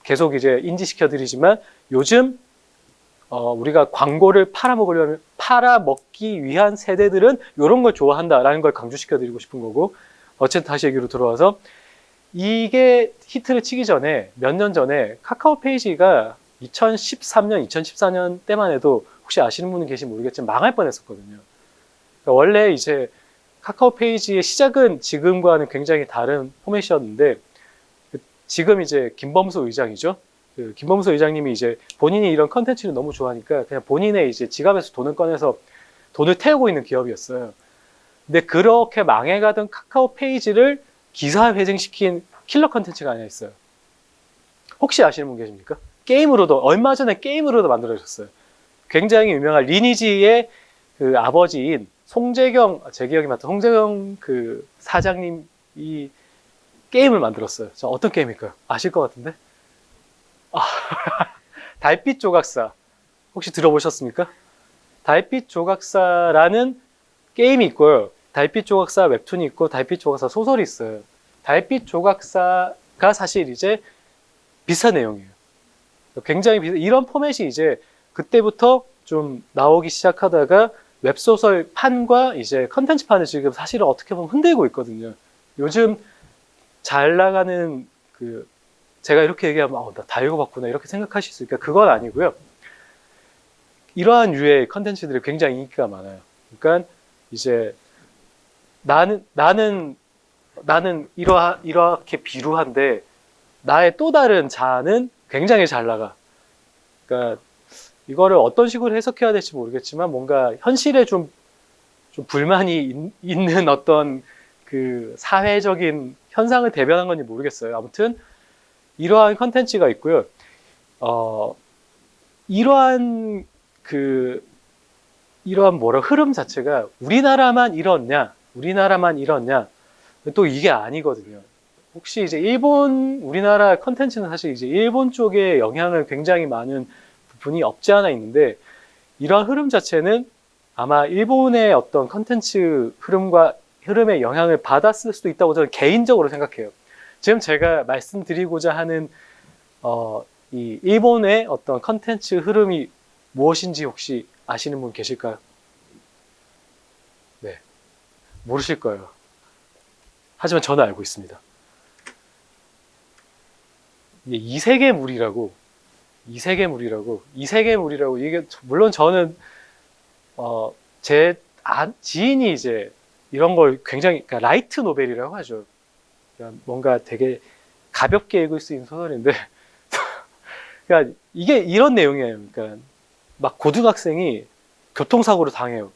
계속 이제 인지시켜 드리지만 요즘 우리가 광고를 팔아먹기 위한 세대들은 이런 걸 좋아한다라는 걸 강조시켜 드리고 싶은 거고, 어쨌든 다시 얘기로 들어와서 이게 히트를 치기 전에 몇 년 전에 카카오 페이지가 2013년, 2014년 때만 해도 혹시 아시는 분은 계신지 모르겠지만 망할 뻔했었거든요. 그러니까 원래 이제 카카오 페이지의 시작은 지금과는 굉장히 다른 포맷이었는데 지금 이제 김범수 의장이죠. 그 김범수 의장님이 이제 본인이 이런 컨텐츠를 너무 좋아하니까 그냥 본인의 이제 지갑에서 돈을 꺼내서 돈을 태우고 있는 기업이었어요. 근데 그렇게 망해가던 카카오 페이지를 기사 회생시킨 킬러 컨텐츠가 하나 있어요. 혹시 아시는 분 계십니까? 얼마 전에 게임으로도 만들어졌어요. 굉장히 유명한 리니지의 그 아버지인 송재경, 제 기억이 맞다. 송재경 그 사장님이 게임을 만들었어요. 자, 어떤 게임일까요? 아실 것 같은데? 달빛 조각사. 혹시 들어보셨습니까? 달빛 조각사라는 게임이 있고요. 달빛 조각사 웹툰이 있고 달빛 조각사 소설이 있어요. 달빛 조각사가 사실 이제 비슷한 내용이에요. 굉장히 이런 포맷이 이제 그때부터 좀 나오기 시작하다가 웹소설 판과 이제 컨텐츠 판을 지금 사실은 어떻게 보면 흔들고 있거든요. 요즘 잘 나가는 제가 이렇게 얘기하면 나 다 읽어봤구나 이렇게 생각하실 수 있으니까 그건 아니고요. 이러한 유의 컨텐츠들이 굉장히 인기가 많아요. 그러니까 이제 나는 이렇게 비루한데 나의 또 다른 자아는 굉장히 잘 나가. 그러니까 이거를 어떤 식으로 해석해야 될지 모르겠지만 뭔가 현실에 좀 불만이 있는 어떤 그 사회적인 현상을 대변한 건지 모르겠어요. 아무튼 이러한 컨텐츠가 있고요. 이러한 흐름 자체가 우리나라만 이렇냐 또 이게 아니거든요. 혹시 이제 우리나라 컨텐츠는 사실 이제 일본 쪽에 영향을 굉장히 많은 부분이 없지 않아 있는데 이러한 흐름 자체는 아마 일본의 어떤 컨텐츠 흐름의 영향을 받았을 수도 있다고 저는 개인적으로 생각해요. 지금 제가 말씀드리고자 하는 이 일본의 어떤 컨텐츠 흐름이 무엇인지 혹시 아시는 분 계실까요? 네, 모르실 거예요. 하지만 저는 알고 있습니다. 이세계물이라고 이게 물론 저는 제 지인이 이제 이런 걸 굉장히 그러니까 라이트 노벨이라고 하죠. 그러니까 뭔가 되게 가볍게 읽을 수 있는 소설인데 그러니까 이게 이런 내용이에요. 그러니까 막 고등학생이 교통사고를 당해요.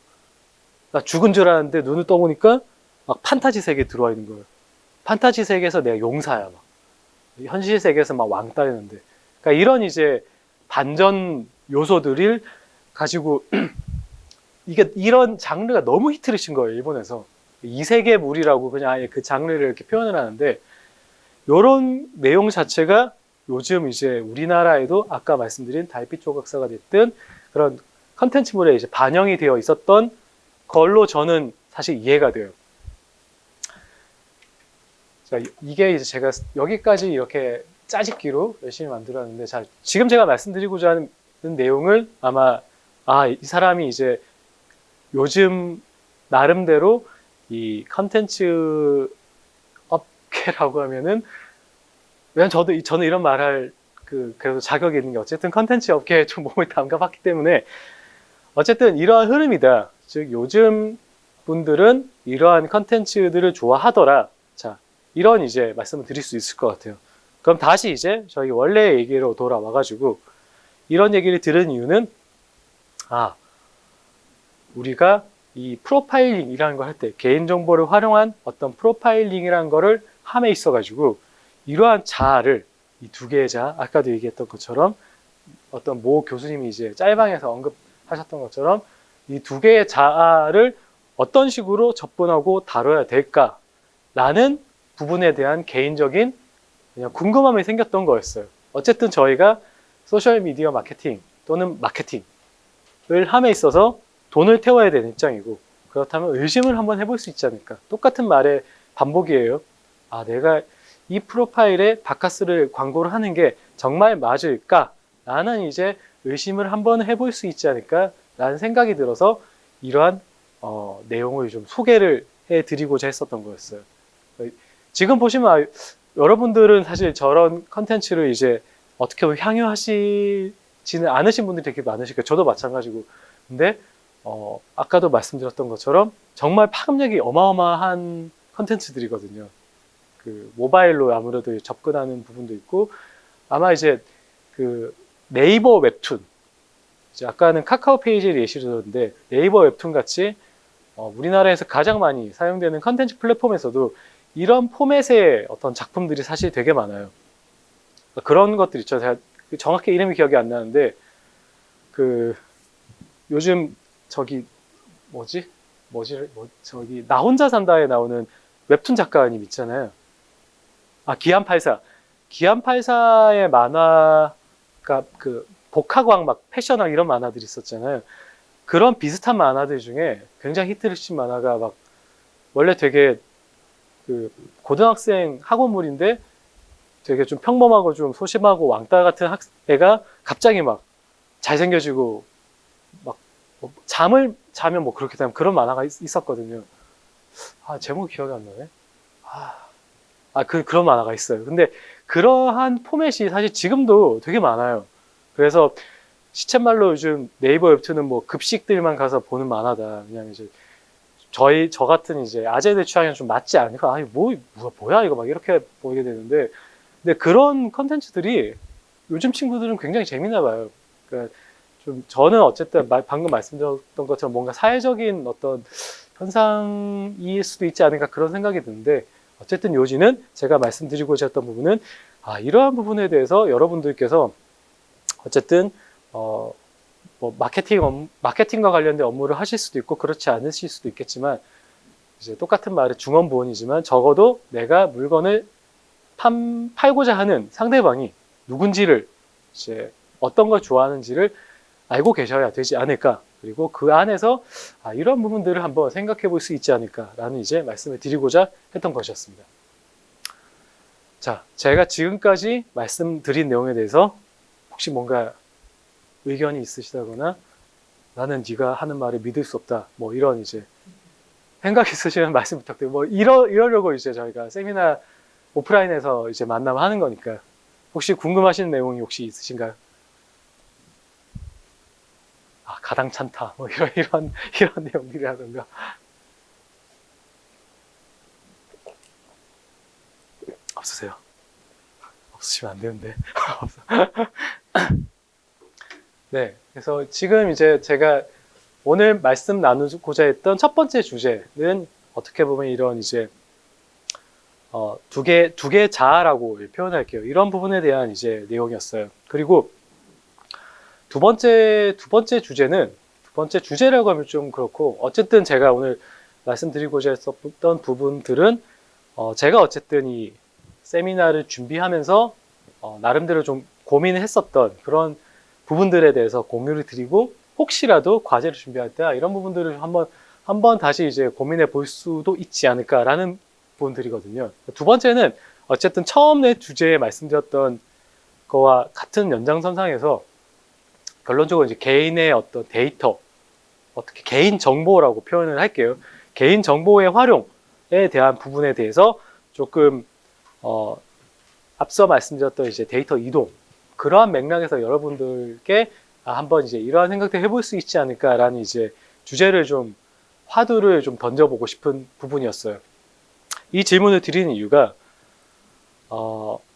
나 죽은 줄 알았는데 눈을 떠보니까 막 판타지 세계에 들어와 있는 거예요. 판타지 세계에서 내가 용사야 막. 현실 세계에서 막 왕따였는데. 그러니까 이런 이제 반전 요소들을 가지고 이런 장르가 너무 히트를 친 거예요, 일본에서. 이세계물이라고 그냥 아예 그 장르를 이렇게 표현을 하는데, 이런 내용 자체가 요즘 이제 우리나라에도 아까 말씀드린 달빛 조각사가 됐든 그런 컨텐츠물에 이제 반영이 되어 있었던 걸로 저는 사실 이해가 돼요. 자, 이게 이제 제가 여기까지 이렇게 짜집기로 열심히 만들었는데, 자, 지금 제가 말씀드리고자 하는 내용을 아마, 이 사람이 이제 요즘 나름대로 이 컨텐츠 업계라고 하면은, 왜냐면 저는 이런 말할 그래도 자격이 있는 게, 어쨌든 컨텐츠 업계에 좀 몸을 담가봤기 때문에, 어쨌든 이러한 흐름이다. 즉, 요즘 분들은 이러한 컨텐츠들을 좋아하더라. 자, 이런 이제 말씀을 드릴 수 있을 것 같아요. 그럼 다시 이제 저희 원래 얘기로 돌아와가지고, 이런 얘기를 들은 이유는, 우리가 이 프로파일링이라는 걸 할 때, 개인정보를 활용한 어떤 프로파일링이라는 거를 함에 있어가지고, 이러한 자아를, 이 두 개의 자아, 아까도 얘기했던 것처럼, 어떤 모 교수님이 이제 짤방에서 언급하셨던 것처럼, 이 두 개의 자아를 어떤 식으로 접근하고 다뤄야 될까라는 부분에 대한 개인적인 그냥 궁금함이 생겼던 거였어요. 어쨌든 저희가 소셜미디어 마케팅 또는 마케팅을 함에 있어서 돈을 태워야 되는 입장이고, 그렇다면 의심을 한번 해볼 수 있지 않을까. 똑같은 말의 반복이에요. 내가 이 프로파일에 바카스를 광고를 하는 게 정말 맞을까? 라는 이제 의심을 한번 해볼 수 있지 않을까? 라는 생각이 들어서 이러한 내용을 좀 소개를 해드리고자 했었던 거였어요. 지금 보시면 여러분들은 사실 저런 컨텐츠를 이제 어떻게 보면 향유하시지는 않으신 분들이 되게 많으실 거예요. 저도 마찬가지고. 근데 아까도 말씀드렸던 것처럼 정말 파급력이 어마어마한 컨텐츠들이거든요. 그 모바일로 아무래도 접근하는 부분도 있고, 아마 이제 그 네이버 웹툰, 이제 아까는 카카오 페이지를 예시로 들었는데, 네이버 웹툰 같이 우리나라에서 가장 많이 사용되는 컨텐츠 플랫폼에서도 이런 포맷의 어떤 작품들이 사실 되게 많아요. 그런 것들 있죠. 제가 정확히 이름이 기억이 안 나는데, 요즘 저기 저기 나 혼자 산다에 나오는 웹툰 작가님 있잖아요. 기안84. 기안84의 만화가 복화광 막 패션왕 이런 만화들이 있었잖아요. 그런 비슷한 만화들 중에 굉장히 히트를 친 만화가 막 원래 되게 고등학생 학원물인데 되게 좀 평범하고 좀 소심하고 왕따 같은 애가 갑자기 막 잘생겨지고 막 잠을 자면 뭐 그렇게 되면 그런 만화가 있었거든요. 제목 기억이 안 나네. 그런 만화가 있어요. 근데 그러한 포맷이 사실 지금도 되게 많아요. 그래서 시쳇말로 요즘 네이버 웹툰은 뭐 급식들만 가서 보는 만화다. 그냥 이제 저 같은 이제 아재들 취향에 좀 맞지 않을까? 뭐야 이거 막 이렇게 보게 되는데, 근데 그런 컨텐츠들이 요즘 친구들은 굉장히 재밌나 봐요. 그러니까 좀 저는 어쨌든 방금 말씀드렸던 것처럼 뭔가 사회적인 어떤 현상일 수도 있지 않을까 그런 생각이 드는데, 어쨌든 요지는 제가 말씀드리고자 했던 부분은 이러한 부분에 대해서 여러분들께서 어쨌든 뭐 마케팅과 관련된 업무를 하실 수도 있고 그렇지 않으실 수도 있겠지만, 이제 똑같은 말의 중언부언이지만 적어도 내가 물건을 팔고자 하는 상대방이 누군지를, 이제 어떤 걸 좋아하는지를 알고 계셔야 되지 않을까. 그리고 그 안에서 이런 부분들을 한번 생각해 볼 수 있지 않을까라는 이제 말씀을 드리고자 했던 것이었습니다. 자, 제가 지금까지 말씀드린 내용에 대해서 혹시 뭔가 의견이 있으시다거나 나는 네가 하는 말을 믿을 수 없다, 뭐 이런 이제 생각 있으시면 말씀 부탁드려요. 뭐 이러려고 이제 저희가 세미나 오프라인에서 이제 만나면 하는 거니까 혹시 궁금하신 내용이 혹시 있으신가요? 가당찮다, 뭐 이런 내용들이라든가. 없으세요? 없으시면 안 되는데. 네, 그래서 지금 이제 제가 오늘 말씀 나누고자 했던 첫 번째 주제는 어떻게 보면 이런 이제 두 개 자아라고 표현할게요. 이런 부분에 대한 이제 내용이었어요. 그리고 두 번째 주제라고 하면 좀 그렇고, 어쨌든 제가 오늘 말씀드리고자 했었던 부분들은 제가 어쨌든 이 세미나를 준비하면서 나름대로 좀 고민을 했었던 그런 부분들에 대해서 공유를 드리고, 혹시라도 과제를 준비할 때 이런 부분들을 한번 다시 이제 고민해 볼 수도 있지 않을까라는 부분들이거든요. 두 번째는 어쨌든 처음에 주제에 말씀드렸던 거와 같은 연장선상에서 결론적으로 이제 개인의 어떤 데이터, 어떻게 개인 정보라고 표현을 할게요. 개인 정보의 활용에 대한 부분에 대해서 조금 앞서 말씀드렸던 이제 데이터 이동, 그러한 맥락에서 여러분들께 한번 이제 이러한 생각도 해볼 수 있지 않을까라는 이제 주제를 좀, 화두를 좀 던져보고 싶은 부분이었어요. 이 질문을 드리는 이유가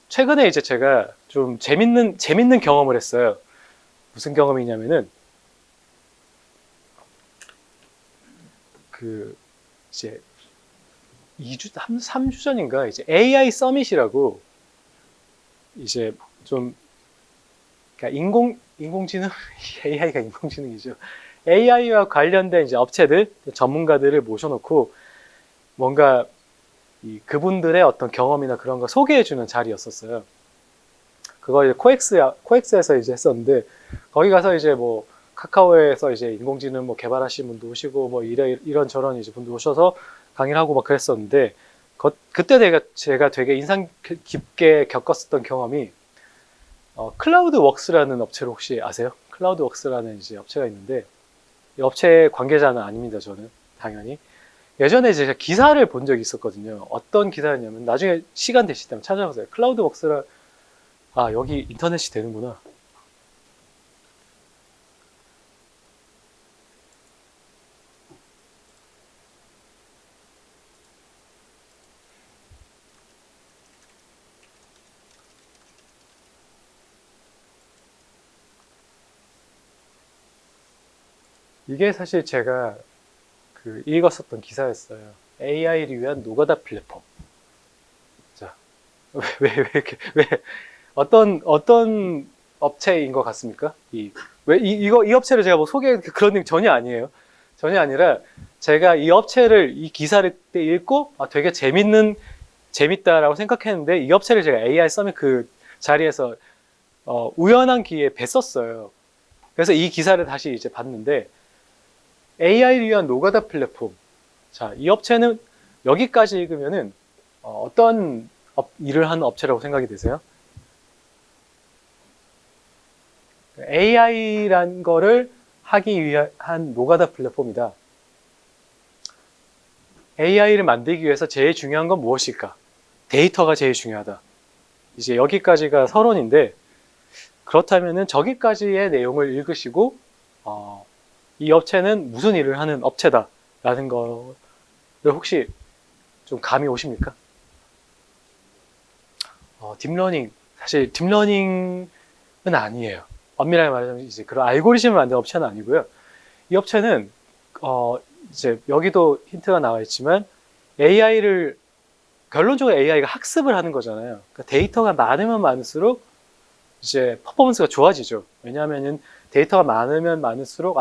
최근에 이제 제가 좀 재밌는 경험을 했어요. 무슨 경험이냐면은 그 이제 3주 전인가 이제 AI 서밋이라고, 이제 좀, 그러니까 인공지능 AI가 인공지능이죠. AI와 관련된 이제 업체들, 전문가들을 모셔놓고 뭔가 그분들의 어떤 경험이나 그런 거 소개해주는 자리였었어요. 그거 이제 코엑스에서 이제 했었는데, 거기 가서 이제 뭐 카카오에서 이제 인공지능 뭐 개발하신 분도 오시고 뭐 이런저런 이제 분도 오셔서 강의를 하고 막 그랬었는데, 그때 제가 되게 인상 깊게 겪었었던 경험이 클라우드웍스라는 업체를 혹시 아세요? 클라우드웍스라는 이제 업체가 있는데, 이 업체 관계자는 아닙니다, 저는 당연히. 예전에 제가 기사를 본 적이 있었거든요. 어떤 기사였냐면, 나중에 시간 되실 때면 찾아보세요. 클라우드웍스라, 여기 인터넷이 되는구나. 이게 사실 제가 읽었었던 기사였어요. AI를 위한 노가다 플랫폼. 자, 왜, 어떤 업체인 것 같습니까? 이 업체를 제가 뭐 그런 게 전혀 아니에요. 전혀 아니라, 제가 이 업체를, 이 기사를 때 읽고, 되게 재밌다라고 생각했는데, 이 업체를 제가 AI 서밋 그 자리에서, 우연한 기회에 뵀었어요. 그래서 이 기사를 다시 이제 봤는데, AI를 위한 노가다 플랫폼. 자, 이 업체는 여기까지 읽으면은 어떤 일을 하는 업체라고 생각이 되세요? AI란 거를 하기 위한 노가다 플랫폼이다. AI를 만들기 위해서 제일 중요한 건 무엇일까? 데이터가 제일 중요하다. 이제 여기까지가 서론인데, 그렇다면은 저기까지의 내용을 읽으시고 이 업체는 무슨 일을 하는 업체다라는 거를 혹시 좀 감이 오십니까? 딥러닝, 사실 딥러닝은 아니에요. 엄밀하게 말하자면 이제 그런 알고리즘을 만드는 업체는 아니고요. 이 업체는 이제 여기도 힌트가 나와 있지만, 결론적으로 AI가 학습을 하는 거잖아요. 그러니까 데이터가 많으면 많을수록 이제 퍼포먼스가 좋아지죠. 왜냐하면은 데이터가 많으면 많을수록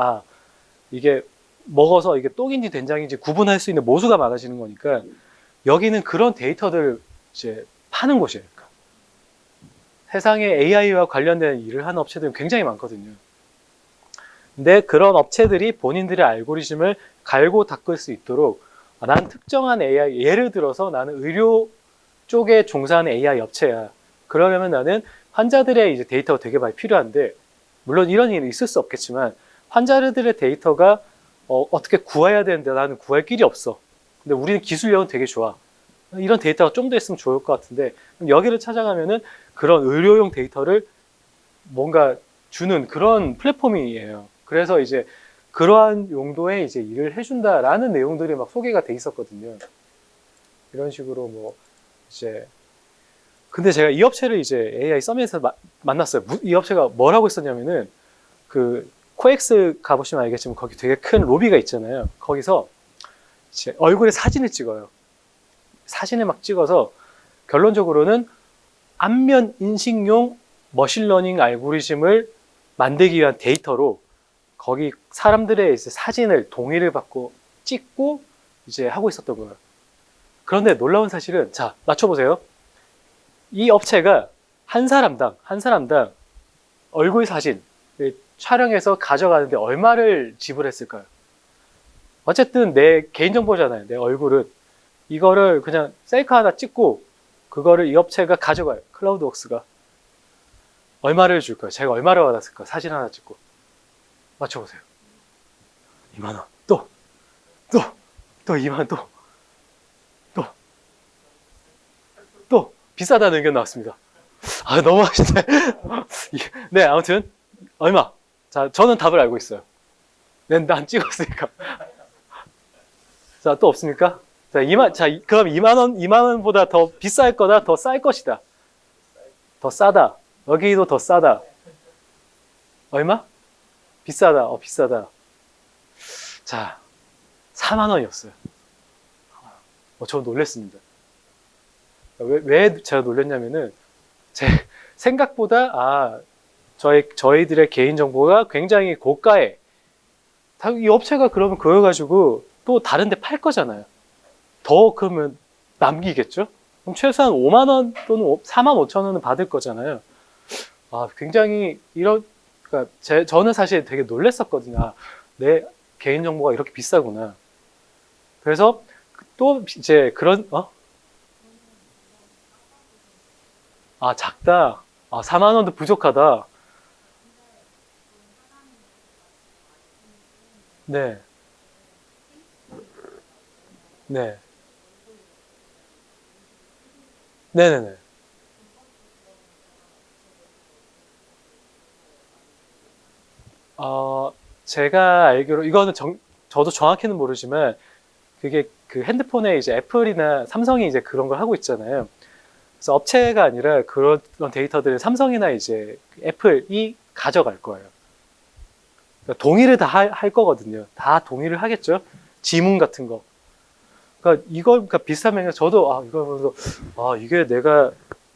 이게 먹어서 이게 똥인지 된장인지 구분할 수 있는 모수가 많아지는 거니까, 여기는 그런 데이터들을 이제 파는 곳이에요. 그러니까 세상에 AI와 관련된 일을 하는 업체들은 굉장히 많거든요. 근데 그런 업체들이 본인들의 알고리즘을 갈고 닦을 수 있도록, 난 특정한 AI, 예를 들어서 나는 의료 쪽에 종사하는 AI 업체야. 그러려면 나는 환자들의 이제 데이터가 되게 많이 필요한데, 물론 이런 일이 있을 수 없겠지만, 환자들의 데이터가 어떻게 구해야 되는데 나는 구할 길이 없어. 근데 우리는 기술력은 되게 좋아. 이런 데이터가 좀 더 있으면 좋을 것 같은데, 여기를 찾아가면은 그런 의료용 데이터를 뭔가 주는 그런 플랫폼이에요. 그래서 이제 그러한 용도의 이제 일을 해준다라는 내용들이 막 소개가 돼 있었거든요. 이런 식으로 뭐 이제, 근데 제가 이 업체를 이제 AI 서밋에서 만났어요. 이 업체가 뭘 하고 있었냐면은, 코엑스 가보시면 알겠지만 거기 되게 큰 로비가 있잖아요. 거기서 이제 얼굴에 사진을 찍어요. 사진을 막 찍어서 결론적으로는 안면 인식용 머신러닝 알고리즘을 만들기 위한 데이터로 거기 사람들의 이제 사진을 동의를 받고 찍고 이제 하고 있었던 거예요. 그런데 놀라운 사실은, 자, 맞춰보세요. 이 업체가 한 사람당 얼굴 사진 촬영해서 가져가는데 얼마를 지불했을까요? 어쨌든 내 개인정보잖아요. 내 얼굴은. 이거를 그냥 셀카 하나 찍고 그거를 이 업체가 가져가요. 클라우드웍스가. 얼마를 줄까요? 제가 얼마를 받았을까요? 사진 하나 찍고. 맞춰보세요. 2만 원, 또 2만 원, 또 비싸다는 의견 나왔습니다. 아, 너무 하시네. 네, 아무튼 얼마? 자, 저는 답을 알고 있어요. 난 찍었으니까. 자, 또 없습니까? 자, 그럼 2만 원보다 더 비쌀 거다, 더 쌀 것이다. 더 싸다. 여기도 더 싸다. 얼마? 비싸다. 비싸다. 자, 4만 원이었어요. 저 놀랬습니다. 왜 제가 놀랬냐면은, 제 생각보다, 저희들의 개인정보가 굉장히 고가에, 이 업체가 그러면 그걸 가지고 또 다른 데 팔 거잖아요. 더 그러면 남기겠죠? 그럼 최소한 5만 원 또는 4만 5천 원은 받을 거잖아요. 굉장히 그러니까 저는 사실 되게 놀랬었거든요. 내 개인정보가 이렇게 비싸구나. 그래서 또 이제 작다. 4만 원도 부족하다. 네. 네. 네네네. 제가 알기로, 이거는 저도 정확히는 모르지만, 그게 그 핸드폰에 이제 애플이나 삼성이 이제 그런 걸 하고 있잖아요. 그래서 업체가 아니라 그런 데이터들을 삼성이나 이제 애플이 가져갈 거예요. 그러니까 동의를 다 할 거거든요. 다 동의를 하겠죠. 지문 같은 거. 그러니까 그러니까 비슷하면 저도 이거 보면서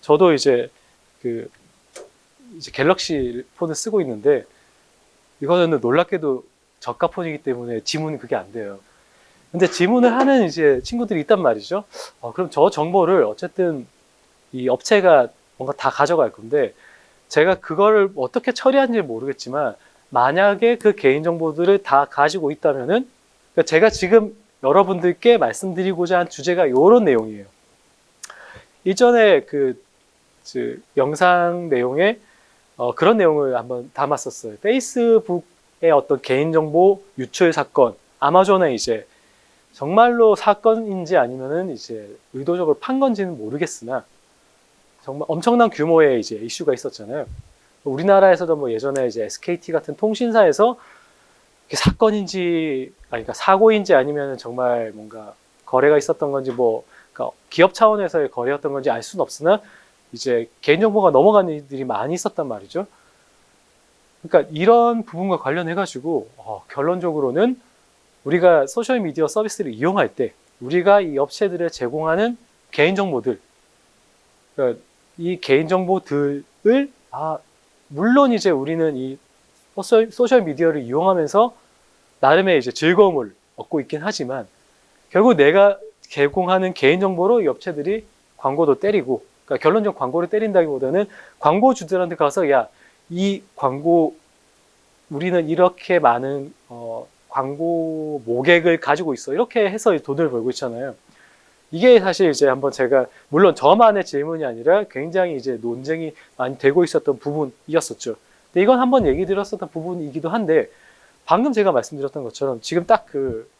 저도 이제 이제 갤럭시 폰을 쓰고 있는데 이거는 놀랍게도 저가 폰이기 때문에 지문이 그게 안 돼요. 근데 지문을 하는 이제 친구들이 있단 말이죠. 그럼 저 정보를 어쨌든 이 업체가 뭔가 다 가져갈 건데 제가 그거를 어떻게 처리하는지 모르겠지만 만약에 그 개인정보들을 다 가지고 있다면은 그러니까 제가 지금 여러분들께 말씀드리고자 한 주제가 이런 내용이에요. 이전에 영상 내용에 그런 내용을 한번 담았었어요. 페이스북의 어떤 개인정보 유출 사건, 아마존에 이제 정말로 사건인지 아니면은 이제 의도적으로 판 건지는 모르겠으나 정말 엄청난 규모의 이제 이슈가 있었잖아요. 우리나라에서도 뭐 예전에 이제 SKT 같은 통신사에서 사건인지, 그러니까 사고인지 아니면 정말 뭔가 거래가 있었던 건지 그러니까 기업 차원에서의 거래였던 건지 알 수는 없으나 이제 개인정보가 넘어가는 일들이 많이 있었단 말이죠. 그러니까 이런 부분과 관련해가지고 결론적으로는 우리가 소셜미디어 서비스를 이용할 때 우리가 이 업체들에 제공하는 개인정보들, 그러니까 이 개인정보들을 물론 이제 우리는 이 소셜미디어를 이용하면서 나름의 이제 즐거움을 얻고 있긴 하지만 결국 내가 제공하는 개인정보로 이 업체들이 광고도 때리고, 그러니까 결론적으로 광고를 때린다기보다는 광고주들한테 가서 이 광고 우리는 이렇게 많은 광고 모객을 가지고 있어 이렇게 해서 돈을 벌고 있잖아요. 이게 사실 이제 한번 제가 물론 저만의 질문이 아니라 굉장히 이제 논쟁이 많이 되고 있었던 부분이었었죠. 근데 이건 한번 얘기 드렸었던 부분이기도 한데 방금 제가 말씀드렸던 것처럼 지금 딱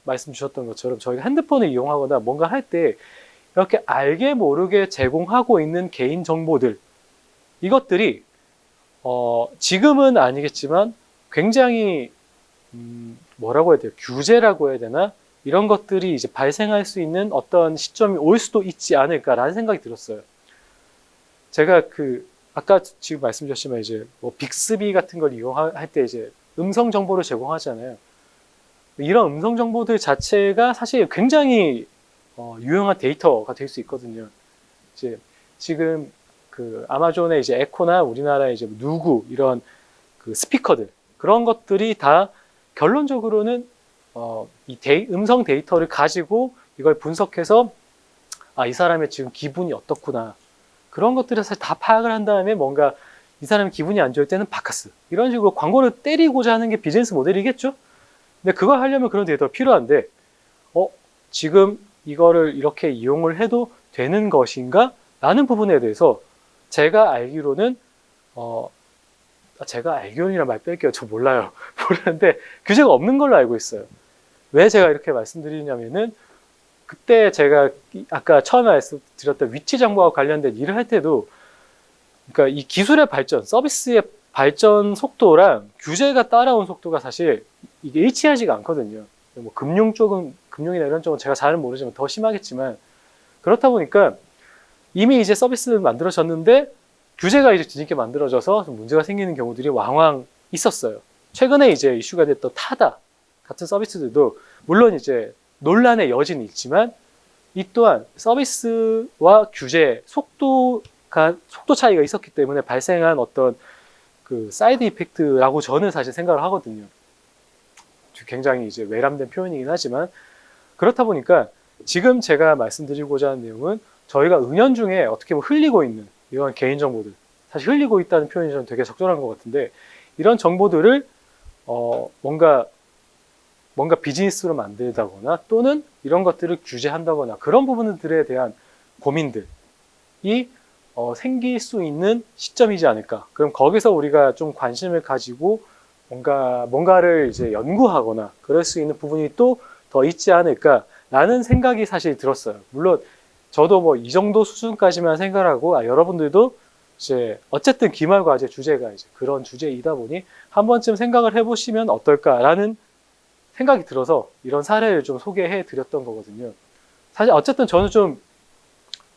말씀 주셨던 것처럼 저희가 핸드폰을 이용하거나 뭔가 할 때 이렇게 알게 모르게 제공하고 있는 개인 정보들 이것들이 지금은 아니겠지만 굉장히 뭐라고 해야 돼요? 규제라고 해야 되나? 이런 것들이 이제 발생할 수 있는 어떤 시점이 올 수도 있지 않을까라는 생각이 들었어요. 제가 아까 지금 말씀드렸지만 이제 뭐 빅스비 같은 걸 이용할 때 이제 음성 정보를 제공하잖아요. 이런 음성 정보들 자체가 사실 굉장히 유용한 데이터가 될 수 있거든요. 이제 지금 아마존의 이제 에코나 우리나라의 이제 누구 이런 스피커들 그런 것들이 다 결론적으로는 이 음성 데이터를 가지고 이걸 분석해서 이 사람의 지금 기분이 어떻구나 그런 것들을 사실 다 파악을 한 다음에 뭔가 이 사람의 기분이 안 좋을 때는 바카스 이런 식으로 광고를 때리고자 하는 게 비즈니스 모델이겠죠. 근데 그걸 하려면 그런 데이터가 필요한데 지금 이거를 이렇게 이용을 해도 되는 것인가? 라는 부분에 대해서 제가 알기로는 제가 알기로는이란 말 뺄게요. 저 몰라요. 모르는데 규제가 없는 걸로 알고 있어요. 왜 제가 이렇게 말씀드리냐면은 그때 제가 아까 처음에 말씀드렸던 위치 정보와 관련된 일을 할 때도 그러니까 이 기술의 발전, 서비스의 발전 속도랑 규제가 따라온 속도가 사실 이게 일치하지가 않거든요. 뭐 금융 쪽은, 금융이나 이런 쪽은 제가 잘은 모르지만 더 심하겠지만, 그렇다 보니까 이미 이제 서비스는 만들어졌는데 규제가 이제 뒤늦게 만들어져서 좀 문제가 생기는 경우들이 왕왕 있었어요. 최근에 이제 이슈가 됐던 타다 같은 서비스들도 물론 이제 논란의 여지는 있지만, 이 또한 서비스와 규제, 속도 차이가 있었기 때문에 발생한 어떤 그 사이드 이펙트라고 저는 사실 생각을 하거든요. 굉장히 이제 외람된 표현이긴 하지만, 그렇다 보니까 지금 제가 말씀드리고자 하는 내용은 저희가 은연중에 어떻게 보면 흘리고 있는 이런 개인정보들, 사실 흘리고 있다는 표현이 저는 되게 적절한 것 같은데, 이런 정보들을 뭔가 비즈니스로 만들다거나 또는 이런 것들을 규제한다거나 그런 부분들에 대한 고민들이 생길 수 있는 시점이지 않을까. 그럼 거기서 우리가 좀 관심을 가지고 뭔가를 이제 연구하거나 그럴 수 있는 부분이 또 더 있지 않을까라는 생각이 사실 들었어요. 물론 저도 뭐 이 정도 수준까지만 생각하고, 여러분들도 이제 어쨌든 기말과제 주제가 이제 그런 주제이다 보니 한 번쯤 생각을 해보시면 어떨까라는 생각이 들어서 이런 사례를 좀 소개해 드렸던 거거든요. 사실 어쨌든 저는 좀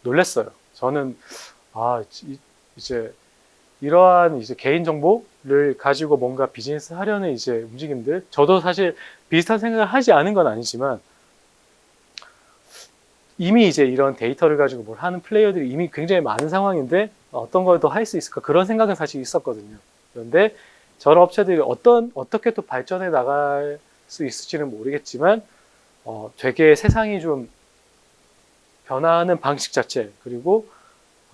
놀랐어요. 저는 이제 이러한 이제 개인 정보를 가지고 뭔가 비즈니스 하려는 이제 움직임들, 저도 사실 비슷한 생각을 하지 않은 건 아니지만 이미 이제 이런 데이터를 가지고 뭘 하는 플레이어들이 이미 굉장히 많은 상황인데 어떤 걸 더 할 수 있을까, 그런 생각은 사실 있었거든요. 그런데 저런 업체들이 어떻게 또 발전해 나갈 수 있을지는 모르겠지만 되게 세상이 좀 변화하는 방식 자체, 그리고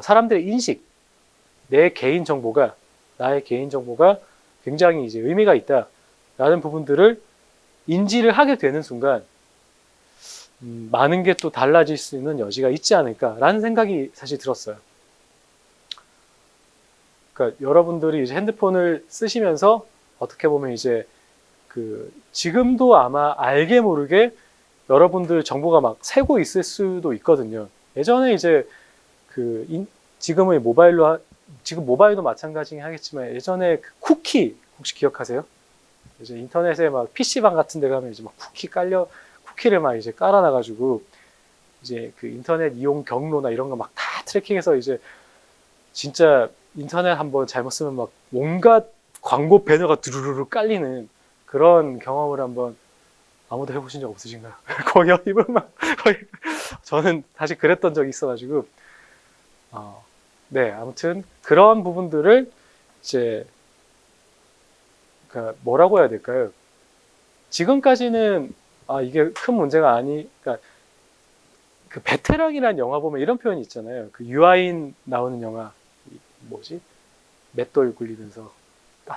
사람들의 인식, 나의 개인 정보가 굉장히 이제 의미가 있다라는 부분들을 인지를 하게 되는 순간 많은 게 또 달라질 수 있는 여지가 있지 않을까라는 생각이 사실 들었어요. 그러니까 여러분들이 이제 핸드폰을 쓰시면서 어떻게 보면 이제 지금도 아마 알게 모르게 여러분들 정보가 막 새고 있을 수도 있거든요. 예전에 이제 지금 모바일도 마찬가지긴 하겠지만, 예전에 쿠키 혹시 기억하세요? 이제 인터넷에 막 PC방 같은 데 가면 이제 막 쿠키를 막 이제 깔아놔가지고 이제 그 인터넷 이용 경로나 이런 거 막 다 트래킹해서 이제 진짜 인터넷 한번 잘못 쓰면 막 온갖 광고 배너가 두루루루 깔리는 그런 경험을 한번 아무도 해보신 적 없으신가요? 거의 저는 사실 그랬던 적이 있어가지고 네, 아무튼 그런 부분들을 이제 그러니까 뭐라고 해야 될까요? 지금까지는 이게 큰 문제가 그러니까 그 베테랑이라는 영화 보면 이런 표현이 있잖아요. 그 유아인 나오는 영화 뭐지? 맷돌 굴리면서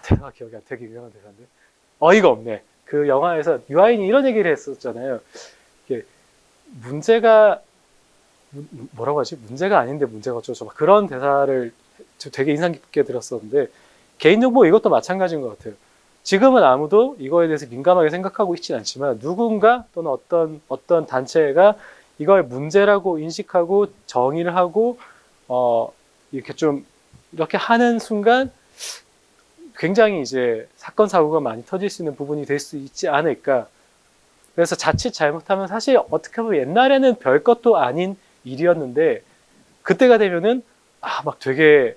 대사가 기억이 안 되게 유명한 대사인데 어이가 없네. 그 영화에서 유아인이 이런 얘기를 했었잖아요. 이게 문제가 뭐라고 하지? 문제가 아닌데 문제가 어쩌고 막 그런 대사를 되게 인상 깊게 들었었는데, 개인정보 이것도 마찬가지인 것 같아요. 지금은 아무도 이거에 대해서 민감하게 생각하고 있지는 않지만 누군가 또는 어떤 단체가 이걸 문제라고 인식하고 정의를 하고 이렇게 하는 순간 굉장히 이제 사건 사고가 많이 터질 수 있는 부분이 될 수 있지 않을까. 그래서 자칫 잘못하면 사실 어떻게 보면 옛날에는 별것도 아닌 일이었는데 그때가 되면은 막 되게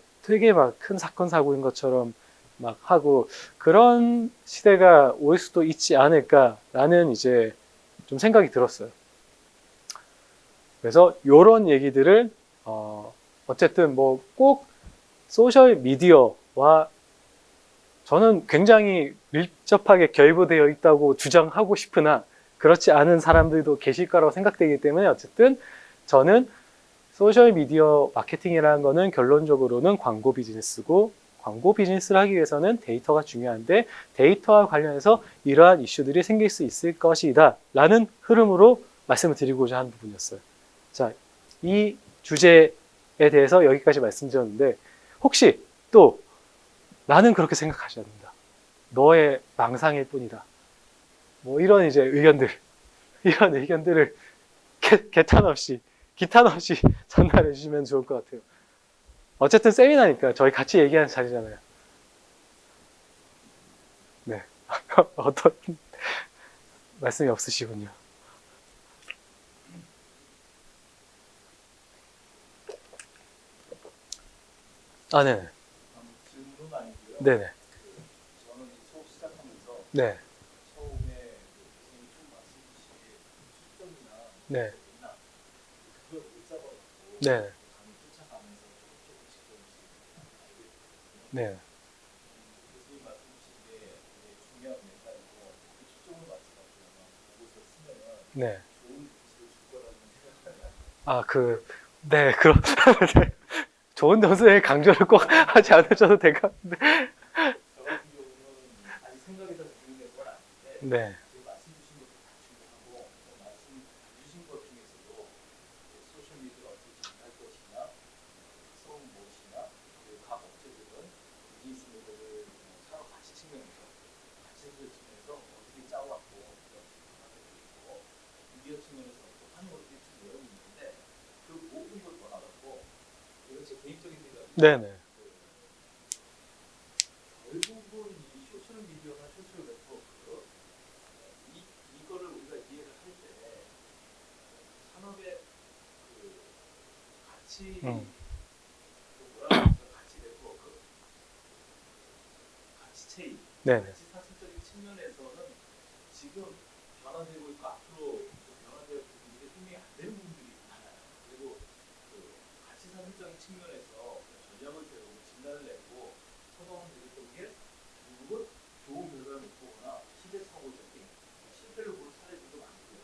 막 큰 사건 사고인 것처럼 막 하고 그런 시대가 올 수도 있지 않을까라는 이제 좀 생각이 들었어요. 그래서 이런 얘기들을 어쨌든 뭐 꼭 소셜 미디어와 저는 굉장히 밀접하게 결부되어 있다고 주장하고 싶으나 그렇지 않은 사람들도 계실 거라고 생각되기 때문에, 어쨌든 저는 소셜미디어 마케팅이라는 거는 결론적으로는 광고 비즈니스고, 광고 비즈니스를 하기 위해서는 데이터가 중요한데 데이터와 관련해서 이러한 이슈들이 생길 수 있을 것이다 라는 흐름으로 말씀을 드리고자 하는 부분이었어요. 자, 이 주제에 대해서 여기까지 말씀드렸는데, 혹시 또 나는 그렇게 생각하지 않는다, 너의 망상일 뿐이다, 뭐 이런 이제 의견들 이런 의견들을 개탄 없이 기탄 없이 전달해 주시면 좋을 것 같아요. 어쨌든 세미나니까 저희 같이 얘기하는 자리잖아요. 네. 어떤 말씀이 없으시군요. 아, 네네. 질문은 아니고요. 네네. 저는 이 수업 시작하면서 네. 처음에 교수님이 좀 말씀 주신 초점이나 네. 있나 그걸 못 잡아갖고 네. 감을 쫓아가면서 조금씩 알게 됐거든요. 네. 교수님 말씀 주신 게 되게 중요한 멘탈이고 그 초점을 맞춰가지고 그곳을 쓰면은 네. 좋은 점수를 줄 거라는 생각을 아, 네, 그럼, 네. 좋은 점수의 강조를 꼭 하지 않으셔도 될 것 같은데. 저 같은 경우는 아직 생각에서 중요한 건 아닌데 네. 지금 말씀 주신 것도 다 중요하고 말씀 주신 것 중에서도 소셜미디어를 어떻게 전할 것이냐, 특성 무엇이냐, 그리고 각 업체들은 비즈니스 모델을 산업 가치 측면에서, 가치를 측면에서 어떻게 짜왔고, 있고, 미디어 측면에서 또 하는 것들이 좀 여러 있는데 그 모든 걸 떠나갖고 이건 제 개인적인 생각인데 네네. 결국은 이 소셜 미디어나 소셜 네트워크 이거를 우리가 이해를 할 때 산업의 그 가치 그 뭐라 그럴까 가치 네트워크 가치 체인 네네. 가치 사실적인 측면에서는 지금 변화되고 있고 앞으로 변화될 부분들이 분명히 안 되는 부분들이 많아요. 그리고 그 가치 사실적인 측면에서 전략을 세우고 진단을 내고 처방을 드렸던 게 결국은 좋은 결과를 못 보거나 시대착오적인 실패를 본 사례들도 많고요.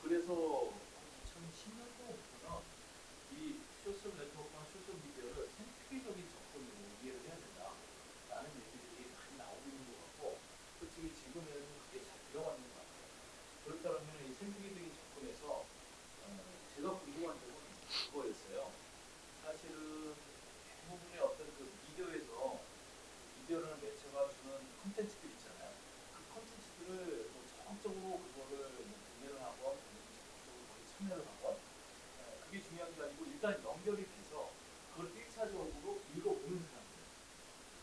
그래서 2010년도부터는 이 소셜 네트워크나 소셜 미디어를 생태계적인 접근으로 이해를 해야 된다라는 얘기들이 많이 나오고 있는 것 같고 솔직히 지금은 그게 잘 들어가는 것 같아요. 그렇다면 이 생태계적인 접근에서 제가 궁금한 점은 그거였어요. 사실은 대부분의 어떤 그 미디어라는 매체가 주는 콘텐츠들 있잖아요. 그 콘텐츠들을 뭐 적극적으로 그거를 뭐 구매를 하건 적극적으로 거기 참여를 하건 그게 중요한 게 아니고 일단 연결이 돼서 그걸 1차적으로 읽어보는 사람들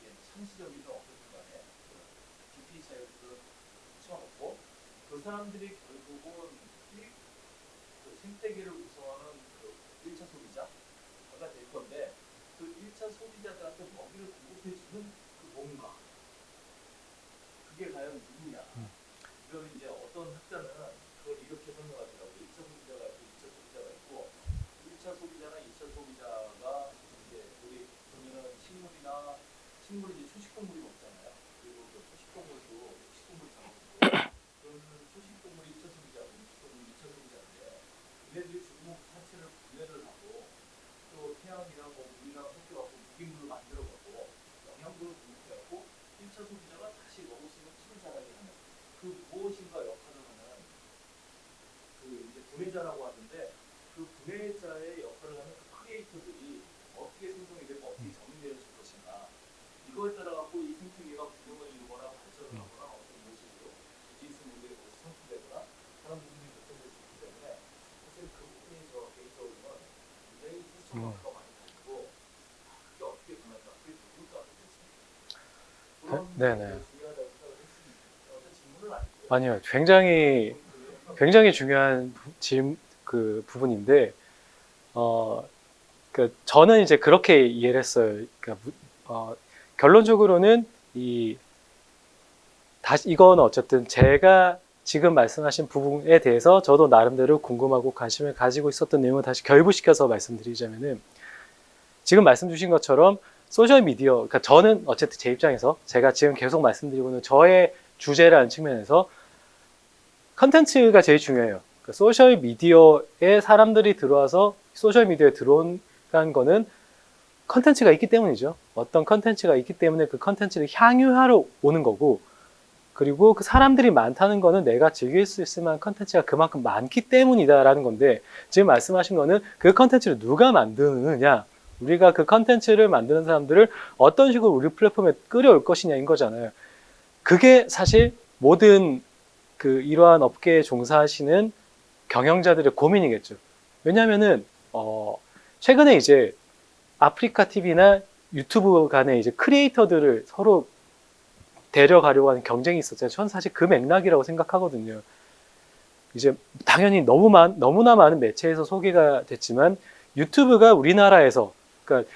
이게 상시적이든 어떻든 간에 GP 사이트를 붙여놓고 그 사람들이 결국은 그 생태계를 구성하는 그 1차 소비자가 될 건데 그 1차 소비자들한테 먹이를 공급해주는 그 뭔가 그게 과연 누구냐 그러면 이제 어떤 학자는 그걸 이렇게 설명하더라고요. 1차 소비자가 있고 2차 소비자가 있고 1차 소비자나 2차 소비자가 이제 우리 보면은 식물이 이제 초식동물이 먹잖아요. 그리고 그 초식동물도 육식동물이 잡아먹고 그러면 초식동물이 1차 소비자고 육식동물이 2차 소비자인데 얘네들이 죽으면 그 사체를 분해를 하고 또 태양이랑 뭐 물이랑 섞여갖고 무기물을 만들어갖고 영양분을 공급해갖고 1차 소비자가 다시 먹을 수 있는 풀을 자라게 하는 그 무엇인가 역할을 하는 그 이제 분해자라고 하던데 그 분해자의 역할을 하는 그 크리에이터들이 어떻게 생성이 되고 어떻게 정리되어질 것인가 이거에 따라 갖고 이 생태계가 균형을 이루거나 발전을 하거나 어떤 모습으로 비즈니스 모델이 성취되거나 그런 부분이 결정될 수 있기 때문에 사실 그 부분이 저 개인적으로는 굉장히 희소성과 많이 다르고 그게 어떻게 변할까 그게 누굴까 그런 네네. 중요하다고 생각을 했습니다. 어떤 질문은 아니고요. 아니요. 굉장히 중요한 그 부분인데, 저는 이제 그렇게 이해를 했어요. 결론적으로는 이건 어쨌든 제가 지금 말씀하신 부분에 대해서 저도 나름대로 궁금하고 관심을 가지고 있었던 내용을 다시 결부시켜서 말씀드리자면은 지금 말씀 주신 것처럼 소셜미디어, 그러니까 저는 어쨌든 제 입장에서 제가 지금 계속 말씀드리고는 저의 주제라는 측면에서 컨텐츠가 제일 중요해요. 그러니까 소셜미디어에 사람들이 들어와서 소셜미디어에 들어온다는 거는 컨텐츠가 있기 때문이죠. 어떤 컨텐츠가 있기 때문에 그 컨텐츠를 향유하러 오는 거고 그리고 그 사람들이 많다는 거는 내가 즐길 수 있을 만한 컨텐츠가 그만큼 많기 때문이다라는 건데 지금 말씀하신 거는 그 컨텐츠를 누가 만드느냐 우리가 그 컨텐츠를 만드는 사람들을 어떤 식으로 우리 플랫폼에 끌어올 것이냐인 거잖아요. 그게 사실 모든 그 이러한 업계에 종사하시는 경영자들의 고민이겠죠. 왜냐하면은 최근에 이제 아프리카 TV나 유튜브 간에 이제 크리에이터들을 서로 데려가려고 하는 경쟁이 있었잖아요. 저는 사실 그 맥락이라고 생각하거든요. 이제 당연히 너무나 많은 매체에서 소개가 됐지만 유튜브가 우리나라에서, 그러니까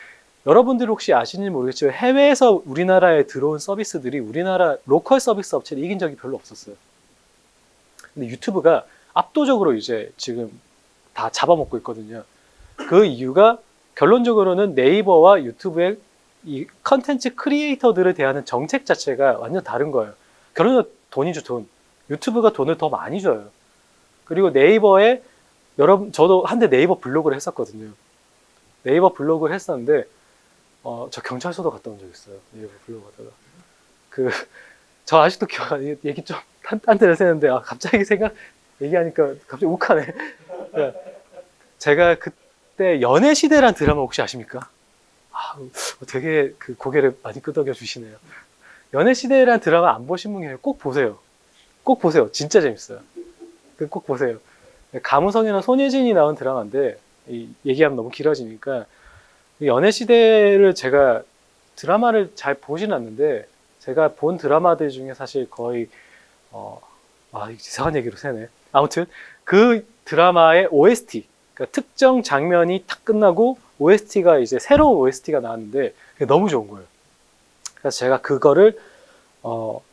여러분들 혹시 아시는지 모르겠지만 해외에서 우리나라에 들어온 서비스들이 우리나라 로컬 서비스 업체를 이긴 적이 별로 없었어요. 근데 유튜브가 압도적으로 이제 지금 다 잡아먹고 있거든요. 그 이유가 결론적으로는 네이버와 유튜브의 이 컨텐츠 크리에이터들을 대하는 정책 자체가 완전 다른 거예요. 결론은 돈이죠, 돈. 유튜브가 돈을 더 많이 줘요. 그리고 네이버에 저도 한때 네이버 블로그를 했었거든요. 네이버 블로그를 했었는데 저 경찰서도 갔다 온 적 있어요. 네이버 블로그 하다가 저 아직도 얘기 좀 딴 데를 새는데 갑자기 얘기하니까 갑자기 욱하네. 제가 그때 연애시대란 드라마 혹시 아십니까? 되게 그 고개를 많이 끄덕여 주시네요. 연애시대란 드라마 안 보신 분이 꼭 보세요. 꼭 보세요. 진짜 재밌어요. 꼭 보세요. 가무성이나 손예진이 나온 드라마인데 얘기하면 너무 길어지니까 연애시대를 제가 드라마를 잘 보진 않는데 제가 본 드라마들 중에 사실 거의 이상한 얘기로 새네. 아무튼 그 드라마의 OST, 그러니까 특정 장면이 탁 끝나고 OST가 이제 새로운 OST가 나왔는데 그게 너무 좋은 거예요. 그래서 제가 그거를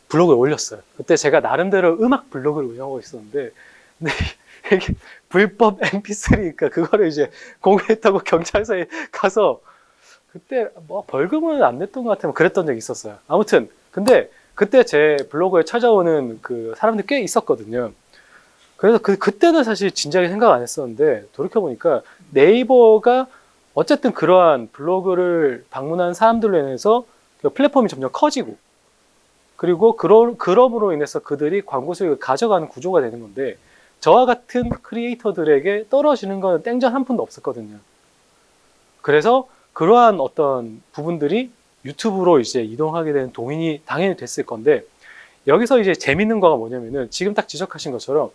블로그에 올렸어요. 그때 제가 나름대로 음악 블로그를 운영하고 있었는데 근데 이게 불법 MP3니까 그거를 이제 공개했다고 경찰서에 가서 그때 뭐 벌금은 안 냈던 것 같아요. 그랬던 적이 있었어요. 아무튼 근데 그때 제 블로그에 찾아오는 그 사람들이 꽤 있었거든요. 그래서 그때는 사실 진작에 생각 안 했었는데 돌이켜보니까 네이버가 어쨌든 그러한 블로그를 방문한 사람들로 인해서 그 플랫폼이 점점 커지고 그리고 그럼으로 인해서 그들이 광고 수익을 가져가는 구조가 되는 건데 저와 같은 크리에이터들에게 떨어지는 건 땡전 한 푼도 없었거든요. 그래서 그러한 어떤 부분들이 유튜브로 이제 이동하게 되는 동인이 당연히 됐을 건데 여기서 이제 재밌는 거가 뭐냐면은 지금 딱 지적하신 것처럼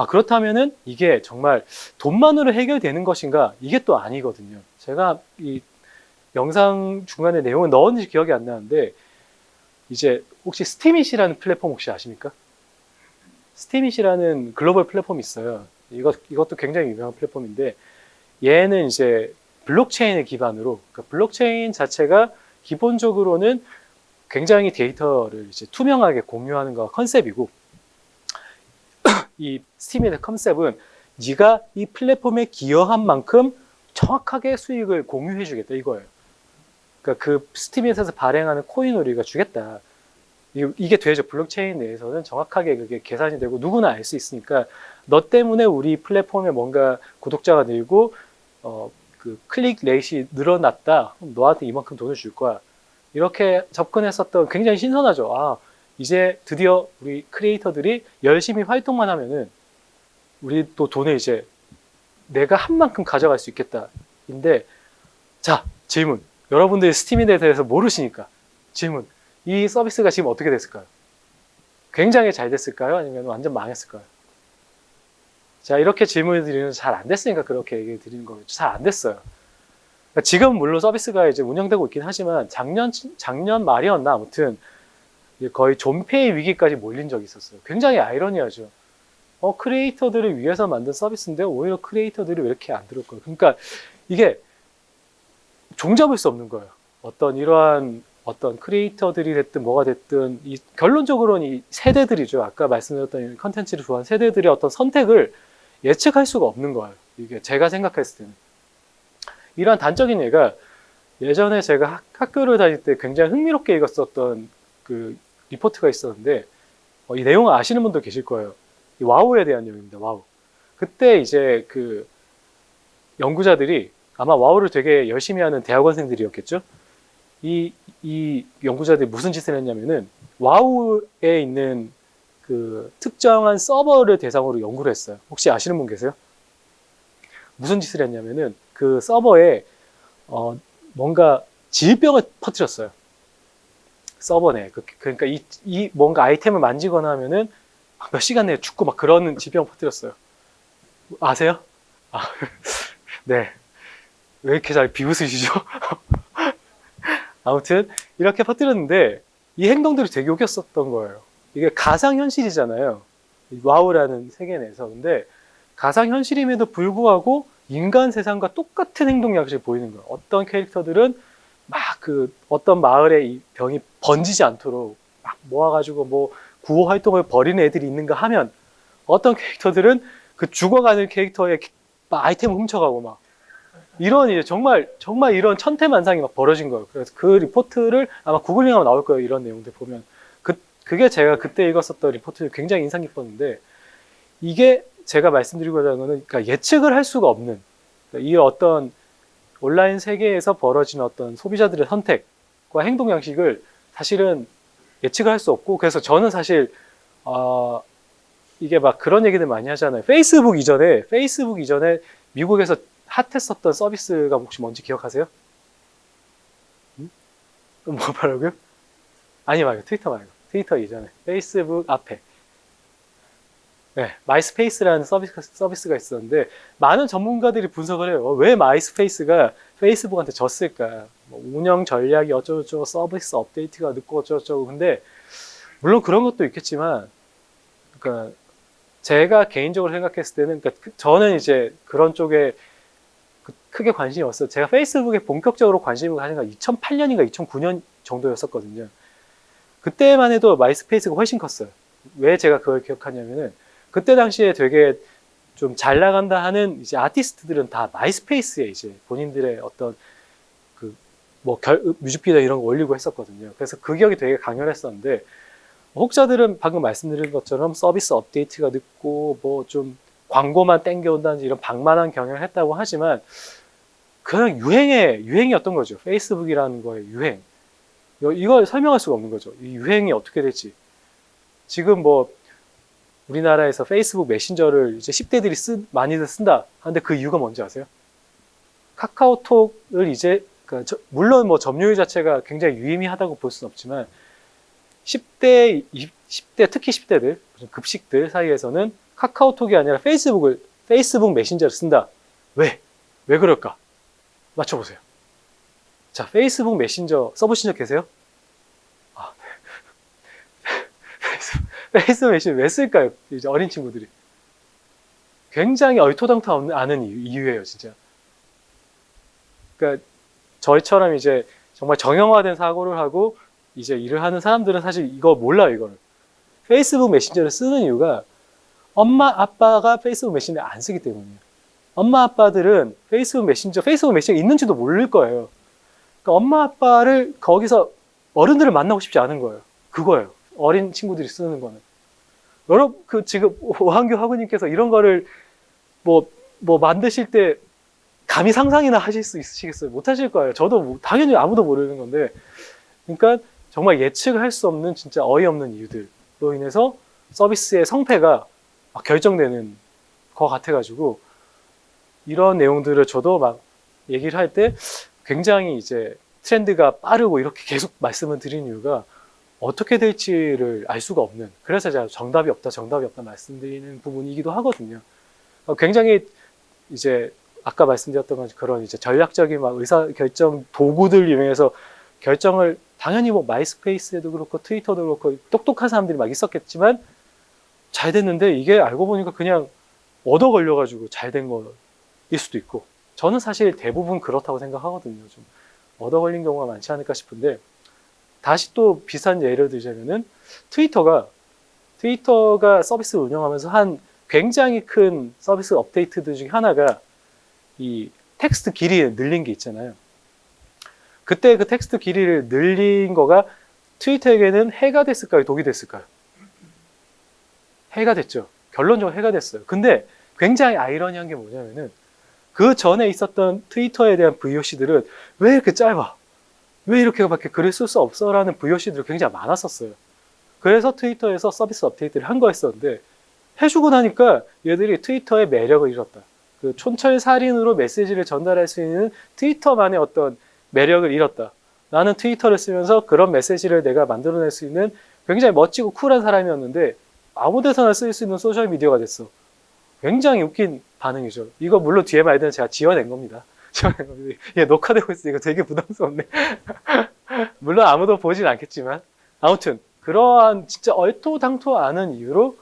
그렇다면은 이게 정말 돈만으로 해결되는 것인가? 이게 또 아니거든요. 제가 이 영상 중간에 내용을 넣었는지 기억이 안 나는데 이제 혹시 스티밋이라는 플랫폼 혹시 아십니까? 스티밋이라는 글로벌 플랫폼이 있어요. 이것도 굉장히 유명한 플랫폼인데 얘는 이제 블록체인을 기반으로 그러니까 블록체인 자체가 기본적으로는 굉장히 데이터를 이제 투명하게 공유하는 거가 컨셉이고 이 스팀의 컨셉은 네가 이 플랫폼에 기여한 만큼 정확하게 수익을 공유해 주겠다 이거예요. 그러니까 그 스팀에서 발행하는 코인 우리가 주겠다. 이게 되죠. 블록체인 내에서는 정확하게 그게 계산이 되고 누구나 알 수 있으니까 너 때문에 우리 플랫폼에 뭔가 구독자가 늘고 그 클릭 레이시 늘어났다. 그럼 너한테 이만큼 돈을 줄 거야. 이렇게 접근했었던 굉장히 신선하죠. 이제 드디어 우리 크리에이터들이 열심히 활동만 하면은 우리 또 돈을 이제 내가 한 만큼 가져갈 수 있겠다. 인데 자, 질문. 여러분들이 스팀에 대해서 모르시니까 질문. 이 서비스가 지금 어떻게 됐을까요? 굉장히 잘 됐을까요? 아니면 완전 망했을까요? 자, 이렇게 질문을 드리면 잘 안 됐으니까 그렇게 얘기 드리는 거겠죠. 잘 안 됐어요. 그러니까 지금 물론 서비스가 이제 운영되고 있긴 하지만 작년 말이었나 아무튼 거의 존폐의 위기까지 몰린 적이 있었어요. 굉장히 아이러니하죠. 크리에이터들을 위해서 만든 서비스인데 오히려 크리에이터들이 왜 이렇게 안 들을까요? 그러니까 이게 종잡을 수 없는 거예요. 이러한 크리에이터들이 됐든 뭐가 됐든 결론적으로는 이 세대들이죠. 아까 말씀드렸던 컨텐츠를 좋아하는 세대들의 어떤 선택을 예측할 수가 없는 거예요. 이게 제가 생각했을 때는. 이러한 단적인 예가 예전에 제가 학교를 다닐 때 굉장히 흥미롭게 읽었었던 그 리포트가 있었는데 이 내용을 아시는 분도 계실 거예요. 이 와우에 대한 내용입니다. 와우. 그때 이제 그 연구자들이 아마 와우를 되게 열심히 하는 대학원생들이었겠죠. 이 연구자들이 무슨 짓을 했냐면은 와우에 있는 그 특정한 서버를 대상으로 연구를 했어요. 혹시 아시는 분 계세요? 무슨 짓을 했냐면은 그 서버에 뭔가 질병을 퍼뜨렸어요. 서버 내에. 그러니까 뭔가 아이템을 만지거나 하면은 몇 시간 내에 죽고 막 그러는 질병을 퍼뜨렸어요. 아세요? 아, 네. 왜 이렇게 잘 비웃으시죠? 아무튼 이렇게 퍼뜨렸는데 이 행동들이 되게 웃겼었던 거예요. 이게 가상현실이잖아요. 이 와우라는 세계 내에서. 근데 가상현실임에도 불구하고 인간 세상과 똑같은 행동 양식이 보이는 거예요. 어떤 캐릭터들은 막 그 어떤 마을에 이 병이 번지지 않도록 막 모아가지고 뭐 구호 활동을 벌이는 애들이 있는가 하면 어떤 캐릭터들은 그 죽어가는 캐릭터의 막 아이템을 훔쳐가고 막 이런 이제 정말 이런 천태만상이 막 벌어진 거예요. 그래서 그 리포트를 아마 구글링하면 나올 거예요. 이런 내용들 보면 그게 제가 그때 읽었었던 리포트 굉장히 인상 깊었는데 이게 제가 말씀드리고자 하는 거는 그러니까 예측을 할 수가 없는 그러니까 이 어떤 온라인 세계에서 벌어지는 어떤 소비자들의 선택과 행동 양식을 사실은 예측을 할 수 없고 그래서 저는 사실 이게 막 그런 얘기들 많이 하잖아요. 페이스북 이전에 미국에서 핫했었던 서비스가 혹시 뭔지 기억하세요? 뭐 말하고요? 아니 말고 트위터 말고 트위터 이전에 페이스북 앞에 네, 마이스페이스라는 서비스가 있었는데 많은 전문가들이 분석을 해요. 왜 마이스페이스가 페이스북한테 졌을까? 뭐 운영 전략이 어쩌고저쩌고 서비스 업데이트가 늦고 어쩌고저쩌고 근데 물론 그런 것도 있겠지만 그러니까 제가 개인적으로 생각했을 때는 그러니까 저는 이제 그런 쪽에 크게 관심이 없어요. 제가 페이스북에 본격적으로 관심을 가진 건 2008년인가 2009년 정도였었거든요. 그때만 해도 마이스페이스가 훨씬 컸어요. 왜 제가 그걸 기억하냐면은 그때 당시에 되게 좀 잘 나간다 하는 이제 아티스트들은 다 마이스페이스에 이제 본인들의 어떤 그 뭐 뮤직비디오 이런 거 올리고 했었거든요. 그래서 그 기억이 되게 강렬했었는데 혹자들은 방금 말씀드린 것처럼 서비스 업데이트가 늦고 뭐 좀 광고만 땡겨온다든지 이런 방만한 경영을 했다고 하지만 그냥 유행이었던 거죠. 페이스북이라는 거의 유행. 이걸 설명할 수가 없는 거죠. 이 유행이 어떻게 될지. 지금 뭐 우리나라에서 페이스북 메신저를 이제 10대들이 많이들 쓴다 하는데 그 이유가 뭔지 아세요? 카카오톡을 이제 그러니까 물론 뭐 점유율 자체가 굉장히 유의미하다고 볼 수는 없지만 10대, 20대 특히 10대들 급식들 사이에서는 카카오톡이 아니라 페이스북 메신저를 쓴다. 왜? 왜 그럴까? 맞춰보세요. 자, 페이스북 메신저 써보신 적 계세요? 아, 페이스북 메신저 왜 쓸까요? 이제 어린 친구들이. 굉장히 얼토당토 않은 이유예요, 진짜. 그러니까 저희처럼 이제 정말 정형화된 사고를 하고 이제 일을 하는 사람들은 사실 이거 몰라요, 이거를. 페이스북 메신저를 쓰는 이유가 엄마, 아빠가 페이스북 메신저 안 쓰기 때문이에요. 엄마, 아빠들은 페이스북 메신저가 있는지도 모를 거예요. 그러니까 엄마, 아빠를 거기서 어른들을 만나고 싶지 않은 거예요. 그거예요. 어린 친구들이 쓰는 거는. 여러분, 지금 오한규 학우님께서 이런 거를 뭐 만드실 때 감히 상상이나 하실 수 있으시겠어요? 못 하실 거예요. 저도 당연히 아무도 모르는 건데. 그러니까 정말 예측을 할 수 없는 진짜 어이없는 이유들로 인해서 서비스의 성패가 결정되는 것 같아가지고 이런 내용들을 저도 막 얘기를 할 때 굉장히 이제 트렌드가 빠르고 이렇게 계속 말씀을 드린 이유가 어떻게 될지를 알 수가 없는 그래서 제가 정답이 없다 말씀드리는 부분이기도 하거든요. 굉장히 이제 아까 말씀드렸던 건 그런 이제 전략적인 막 의사 결정 도구들 이용해서 결정을 당연히 뭐 마이스페이스에도 그렇고 트위터도 그렇고 똑똑한 사람들이 막 있었겠지만 잘 됐는데 이게 알고 보니까 그냥 얻어 걸려가지고 잘 된 거일 수도 있고 저는 사실 대부분 그렇다고 생각하거든요. 좀 얻어 걸린 경우가 많지 않을까 싶은데 다시 또 비슷한 예를 들자면은 트위터가 서비스를 운영하면서 한 굉장히 큰 서비스 업데이트들 중에 하나가 이 텍스트 길이 늘린 게 있잖아요. 그때 그 텍스트 길이를 늘린 거가 트위터에게는 해가 됐을까요? 독이 됐을까요? 해가 됐죠. 결론적으로 해가 됐어요. 근데 굉장히 아이러니한 게 뭐냐면은 그 전에 있었던 트위터에 대한 VOC들은 왜 이렇게 짧아? 왜 이렇게밖에 글을 쓸 수 없어? 라는 VOC들이 굉장히 많았었어요. 그래서 트위터에서 서비스 업데이트를 한 거였었는데 해주고 나니까 얘들이 트위터의 매력을 잃었다. 그 촌철살인으로 메시지를 전달할 수 있는 트위터만의 어떤 매력을 잃었다. 나는 트위터를 쓰면서 그런 메시지를 내가 만들어낼 수 있는 굉장히 멋지고 쿨한 사람이었는데 아무 데서나 쓸 수 있는 소셜미디어가 됐어. 굉장히 웃긴 반응이죠. 이거 물론 뒤에 말들은 제가 지어낸 겁니다. 지어낸 겁니다. 얘 녹화되고 있으니까 이거 되게 부담스럽네. 물론 아무도 보진 않겠지만 아무튼 그러한 진짜 얼토당토 않은 이유로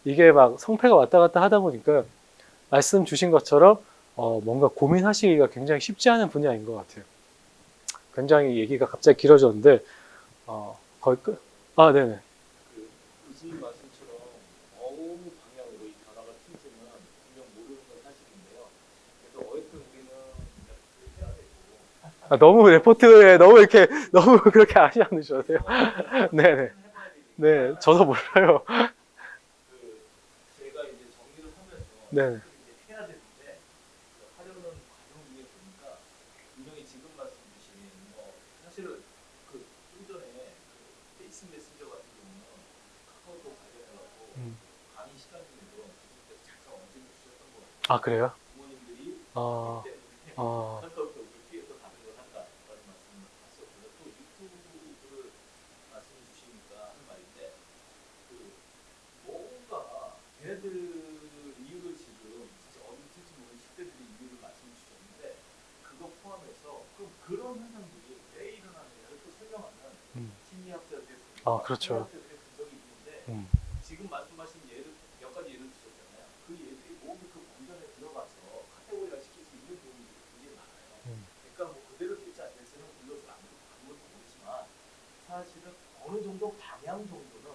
이게 막 성패가 왔다 갔다 하다 보니까 말씀 주신 것처럼 뭔가 고민하시기가 굉장히 쉽지 않은 분야인 것 같아요. 굉장히 얘기가 갑자기 길어졌는데 거의 끝. 아, 네네. 그 교수님 말씀처럼 어느 방향으로 이 변화가 튈지는 분명 모르는 건 사실인데요. 그래서 어쨌든 우리는 그렇게 해야 되고 너무 레포트에 너무 이렇게 너무 그렇게 하지 않으셔도 돼요. 네네. 해봐야 되니까 네, 저도 몰라요. 그 제가 이제 정리를 하면서 네네. 이제 해야 되는데 그 하려는 과정 중에 보니까 분명히 지금 말씀 주신 사실은 그 좀 전에 그 페이스 메신저 같은 경우는 카카오톡 관련해갖고 음. 강의 시간 중에도 그때 잠깐 언제 주셨던 것 같아요. 아, 그래요? 부모님들이 아, 때문에 아, 카카오톡을 피해서 다른 걸 한다라는 말씀을 하셨고요. 또 유튜브를 말씀 주시니까 하는 말인데 그 뭔가 걔네들 이유를 지금 진짜 어디 있을지 모르는 10대들이 이유를 말씀해 주셨는데 그거 포함해서 그런 현상들이 왜 일어나느냐를 또 설명하는 음. 심리학자들의 아, 그렇죠. 심리학자들의 분석이 있는데 지금 말씀하신 예를 몇 가지 예를 주셨잖아요. 그 예들이 모두 그 본전에 들어가서 카테고리화 시킬 수 있는 부분들이 굉장히 많아요. 음. 그러니까 뭐 그대로 될지 안 될지는 물론 아무것도 모르지만 사실은 어느 정도 방향 정도는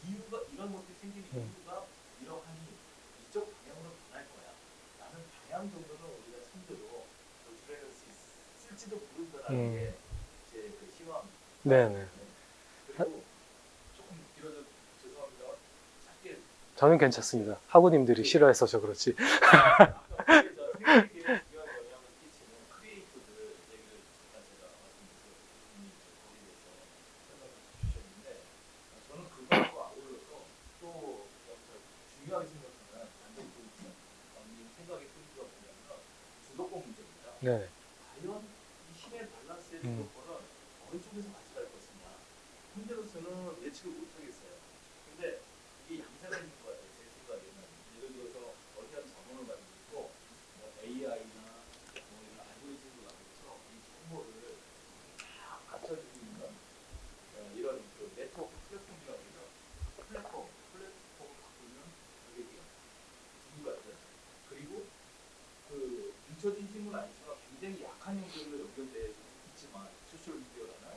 이유가 이런 것들이 생기는 이유가 이러하니 이쪽 방향으로 변할 거야 라는 방향 정도는 우리가 선대로 노출해낼 수 있을지도 모른다라는 게 제 그 희망입니다. 네네. 그리고 조금 길어져 죄송합니다. 짧게 저는 괜찮습니다. 학우님들이 싫어해서 그렇지. 아까 우리 저 생각에 중요한 영향을 끼치는 크리에이터들 얘기를 잠깐 제가 말씀드려서 교수님이 거기에 대해서 설명을 주셨는데 저는 그거하고 아울러서 또 여기서 중요하게 생각하는 완전 포인트 생각의 포인트가 뭐냐면 주도권 문제입니다. 네. 과연 이 힘의 밸런스의 주도권은 어느 쪽에서 가져갈 것이냐 현재로서는 예측을 못하겠어요. 근데 이게 양사가 있는 것 같아요. 제 생각에는 예를 들어서 어디한 자본을 가지고 있고 뭐 AI나 뭐 이런 알고리즘을 가지고서 이 정보를 다 갖춰주고 있는 이런 그 네트워크 플랫폼이라고 해서 플랫폼을 갖고 있는 그게 누군가들 그리고 그 뭉쳐진 힘은 아니지만 굉장히 약한 형태로 연결되어 있지만 소셜미디어라는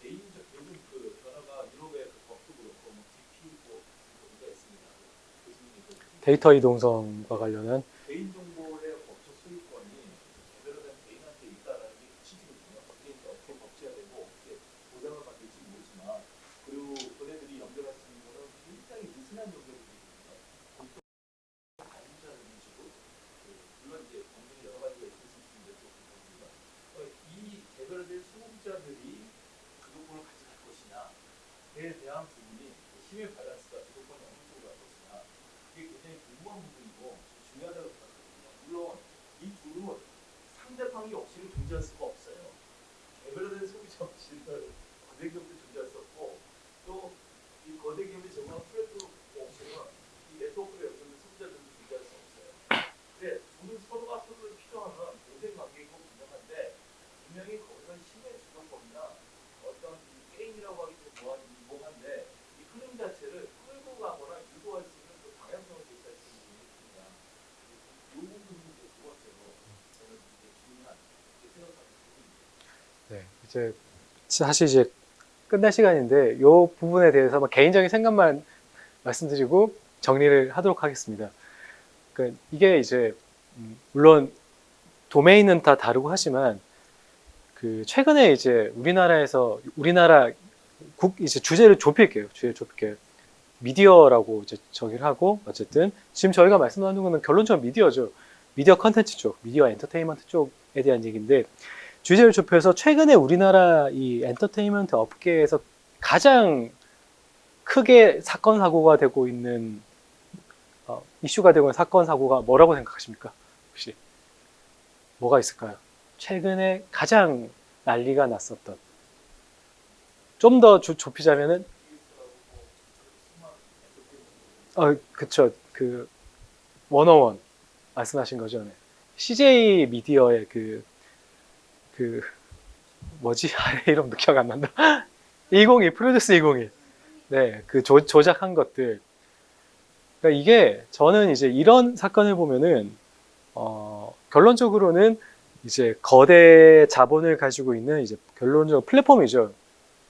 개인적 요즘 그 변화가 유럽의 그 법도 그렇고 뭐 DP 법이 있습니다. 교수님이 그 데이터 이동성과 관련한. 개인정보의 법적 소유권이 제대로 된 개인한테 있다라는 게 취지거든요. 그게 이제 어떻게 법제화되고 어떻게 보장을 받을지 모르지만 그리고 그네들이 연결할 수 있는 거는 굉장히 느슨한 연결들이거든요. 보통 가입자적인 식으로 물론 이제 법률이 여러 가지가 있을 수 있는데 또 그렇거든요. 이 개별된 소비자들이 주도권을 가져갈 것이냐에 대한 부분이 힘의 밸런스가 주도권이 어느 쪽으로 갈 것이냐 그게 굉장히 궁금한 부분이고 중요하다고 생각하거든요. 물론 이 둘은 상대방이 없이는 존재할 수가 없어요. 개별된 소비자 없이는 거대 기업도 존재할 수 없고 또 이 거대 기업이 제공한 플랫폼 없이는 이 네트워크를 연결된 소비자들도 존재할 수 없어요. 근데 둘은 서로가 서로를 필요하는 공생 관계이고 분명한데 분명히 거기서 힘의 주도권이나 어떤 이 게임이라고 하기 좀 뭐한데 이 흐름 자체를 끌고 가거나 유도할 수 있는 그 방향성을 제시할 수 있는 게 있느냐 이 부분이 이제 두 번째로 저는 이제 중요한 생각하는 부분입니다. 네. 이제 사실 이제 끝날 시간인데 이 부분에 대해서 개인적인 생각만 말씀드리고 정리를 하도록 하겠습니다. 그러니까 이게 이제 물론 도메인은 다 다르고 하지만 그 최근에 이제 우리나라 이제 주제를 좁힐게요. 미디어라고 이제 정의를 하고 어쨌든 지금 저희가 말씀 나누는 거는 결론적으로 미디어죠. 미디어 컨텐츠 쪽, 미디어 엔터테인먼트 쪽에 대한 얘기인데 주제를 좁혀서 최근에 우리나라 이 엔터테인먼트 업계에서 가장 크게 사건 사고가 되고 있는 이슈가 되고 있는 사건 사고가 뭐라고 생각하십니까? 혹시 뭐가 있을까요? 최근에 가장 난리가 났었던 좀 더 좁히자면은 그쵸. 그 원어원 말씀하신 거죠. 네. CJ 미디어의 뭐지? 이름도 기억 안 난다. 202 프로듀스 201. 네, 그 조작한 것들. 그러니까 이게 저는 이제 이런 사건을 보면은 결론적으로는 이제 거대 자본을 가지고 있는 이제 결론적으로 플랫폼이죠.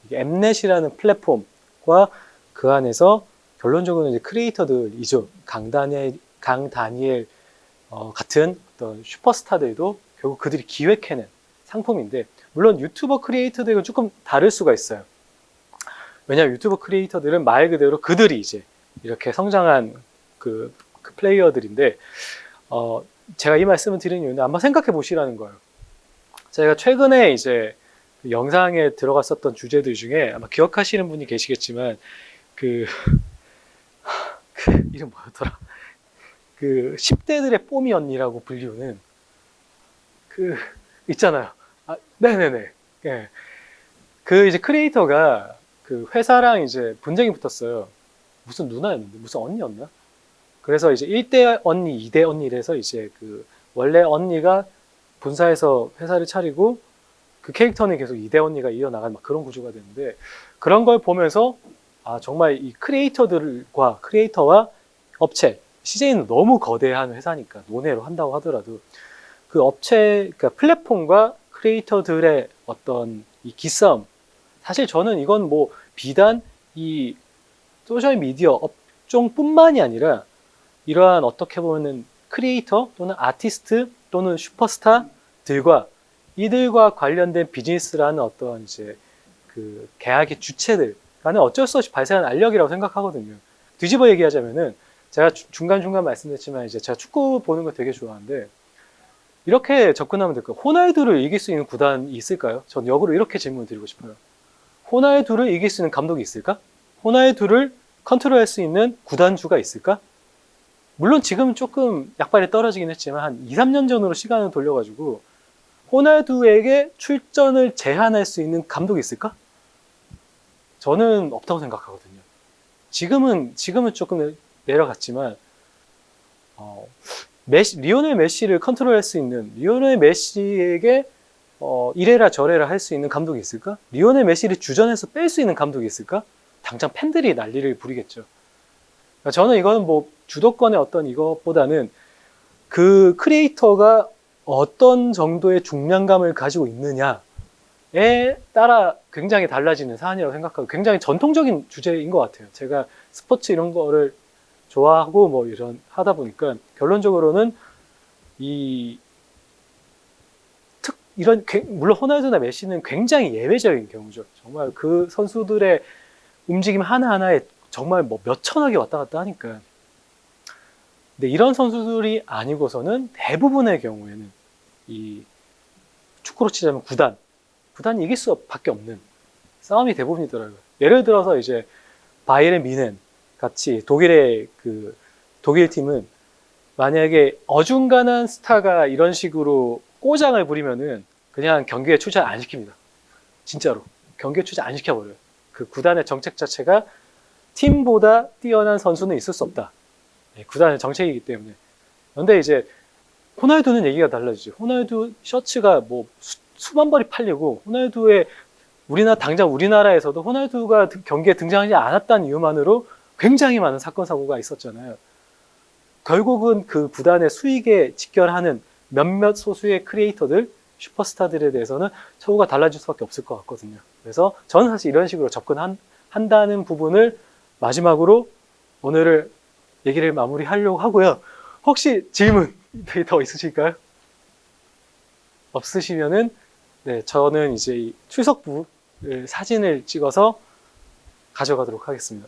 이게 엠넷이라는 플랫폼과 그 안에서 결론적으로는 이제 크리에이터들이죠. 강 다니엘 같은 어떤 슈퍼스타들도 결국 그들이 기획해낸 상품인데, 물론 유튜버 크리에이터들과 조금 다를 수가 있어요. 왜냐하면 유튜버 크리에이터들은 말 그대로 그들이 이제 이렇게 성장한 그 플레이어들인데, 제가 이 말씀을 드리는 이유는 한번 생각해 보시라는 거예요. 제가 최근에 이제 그 영상에 들어갔었던 주제들 중에 아마 기억하시는 분이 계시겠지만, 그 이름 뭐였더라? 그 10대들의 뽀미 언니라고 불리우는 그 있잖아요. 아, 네네네. 예. 그 이제 크리에이터가 그 회사랑 이제 분쟁이 붙었어요. 무슨 누나였는데, 무슨 언니였나? 그래서 이제 1대 언니, 2대 언니래서 이제 그 원래 언니가 분사해서 회사를 차리고 그 캐릭터는 계속 2대 언니가 이어나간 막 그런 구조가 되는데, 그런 걸 보면서 아, 정말 이 크리에이터와 업체, CJ는 너무 거대한 회사니까 논외로 한다고 하더라도 그 업체, 그러니까 플랫폼과 크리에이터들의 어떤 이 기싸움, 사실 저는 이건 뭐 비단 이 소셜 미디어 업종뿐만이 아니라 이러한 어떻게 보면은 크리에이터 또는 아티스트 또는 슈퍼스타들과 이들과 관련된 비즈니스라는 어떤 이제 그 계약의 주체들 간에 어쩔 수 없이 발생하는 알력이라고 생각하거든요. 뒤집어 얘기하자면은 제가 중간중간 말씀드렸지만 이제 제가 축구 보는 거 되게 좋아하는데, 이렇게 접근하면 될까요? 호날두를 이길 수 있는 구단이 있을까요? 전 역으로 이렇게 질문을 드리고 싶어요. 호날두를 이길 수 있는 감독이 있을까? 호날두를 컨트롤할 수 있는 구단주가 있을까? 물론 지금 조금 약발이 떨어지긴 했지만 한 2, 3년 전으로 시간을 돌려가지고 호날두에게 출전을 제한할 수 있는 감독이 있을까? 저는 없다고 생각하거든요. 지금은 조금 내려갔지만 리오넬 메시를 컨트롤할 수 있는, 리오넬 메시에게 이래라 저래라 할 수 있는 감독이 있을까? 리오넬 메시를 주전에서 뺄 수 있는 감독이 있을까? 당장 팬들이 난리를 부리겠죠. 그러니까 저는 이거는 뭐 주도권의 어떤 이것보다는 그 크리에이터가 어떤 정도의 중량감을 가지고 있느냐에 따라 굉장히 달라지는 사안이라고 생각하고, 굉장히 전통적인 주제인 것 같아요. 제가 스포츠 이런 거를 좋아하고 뭐 이런 하다 보니까 결론적으로는 물론 호날두나 메시는 굉장히 예외적인 경우죠. 정말 그 선수들의 움직임 하나하나에 정말 뭐 몇천억이 왔다 갔다 하니까. 근데 이런 선수들이 아니고서는 대부분의 경우에는 이 축구로 치자면 구단이 이길 수밖에 없는 싸움이 대부분이더라고요. 예를 들어서 이제 바이에른 뮌헨 같이 독일 팀은 만약에 어중간한 스타가 이런 식으로 꼬장을 부리면은 그냥 경기에 출전 안 시킵니다. 진짜로 경기에 출전 안 시켜버려요. 그 구단의 정책 자체가 팀보다 뛰어난 선수는 있을 수 없다. 구단의 정책이기 때문에. 그런데 이제 호날두는 얘기가 달라지죠. 호날두 셔츠가 뭐 수만 벌이 팔리고, 호날두의 당장 우리나라에서도 호날두가 경기에 등장하지 않았다는 이유만으로 굉장히 많은 사건 사고가 있었잖아요. 결국은 그 구단의 수익에 직결하는 몇몇 소수의 크리에이터들, 슈퍼스타들에 대해서는 처우가 달라질 수밖에 없을 것 같거든요. 그래서 저는 사실 이런 식으로 접근한다는 부분을 마지막으로 오늘을 얘기를 마무리하려고 하고요. 혹시 질문 더 있으실까요? 없으시면은, 네, 저는 이제 출석부 사진을 찍어서 가져가도록 하겠습니다.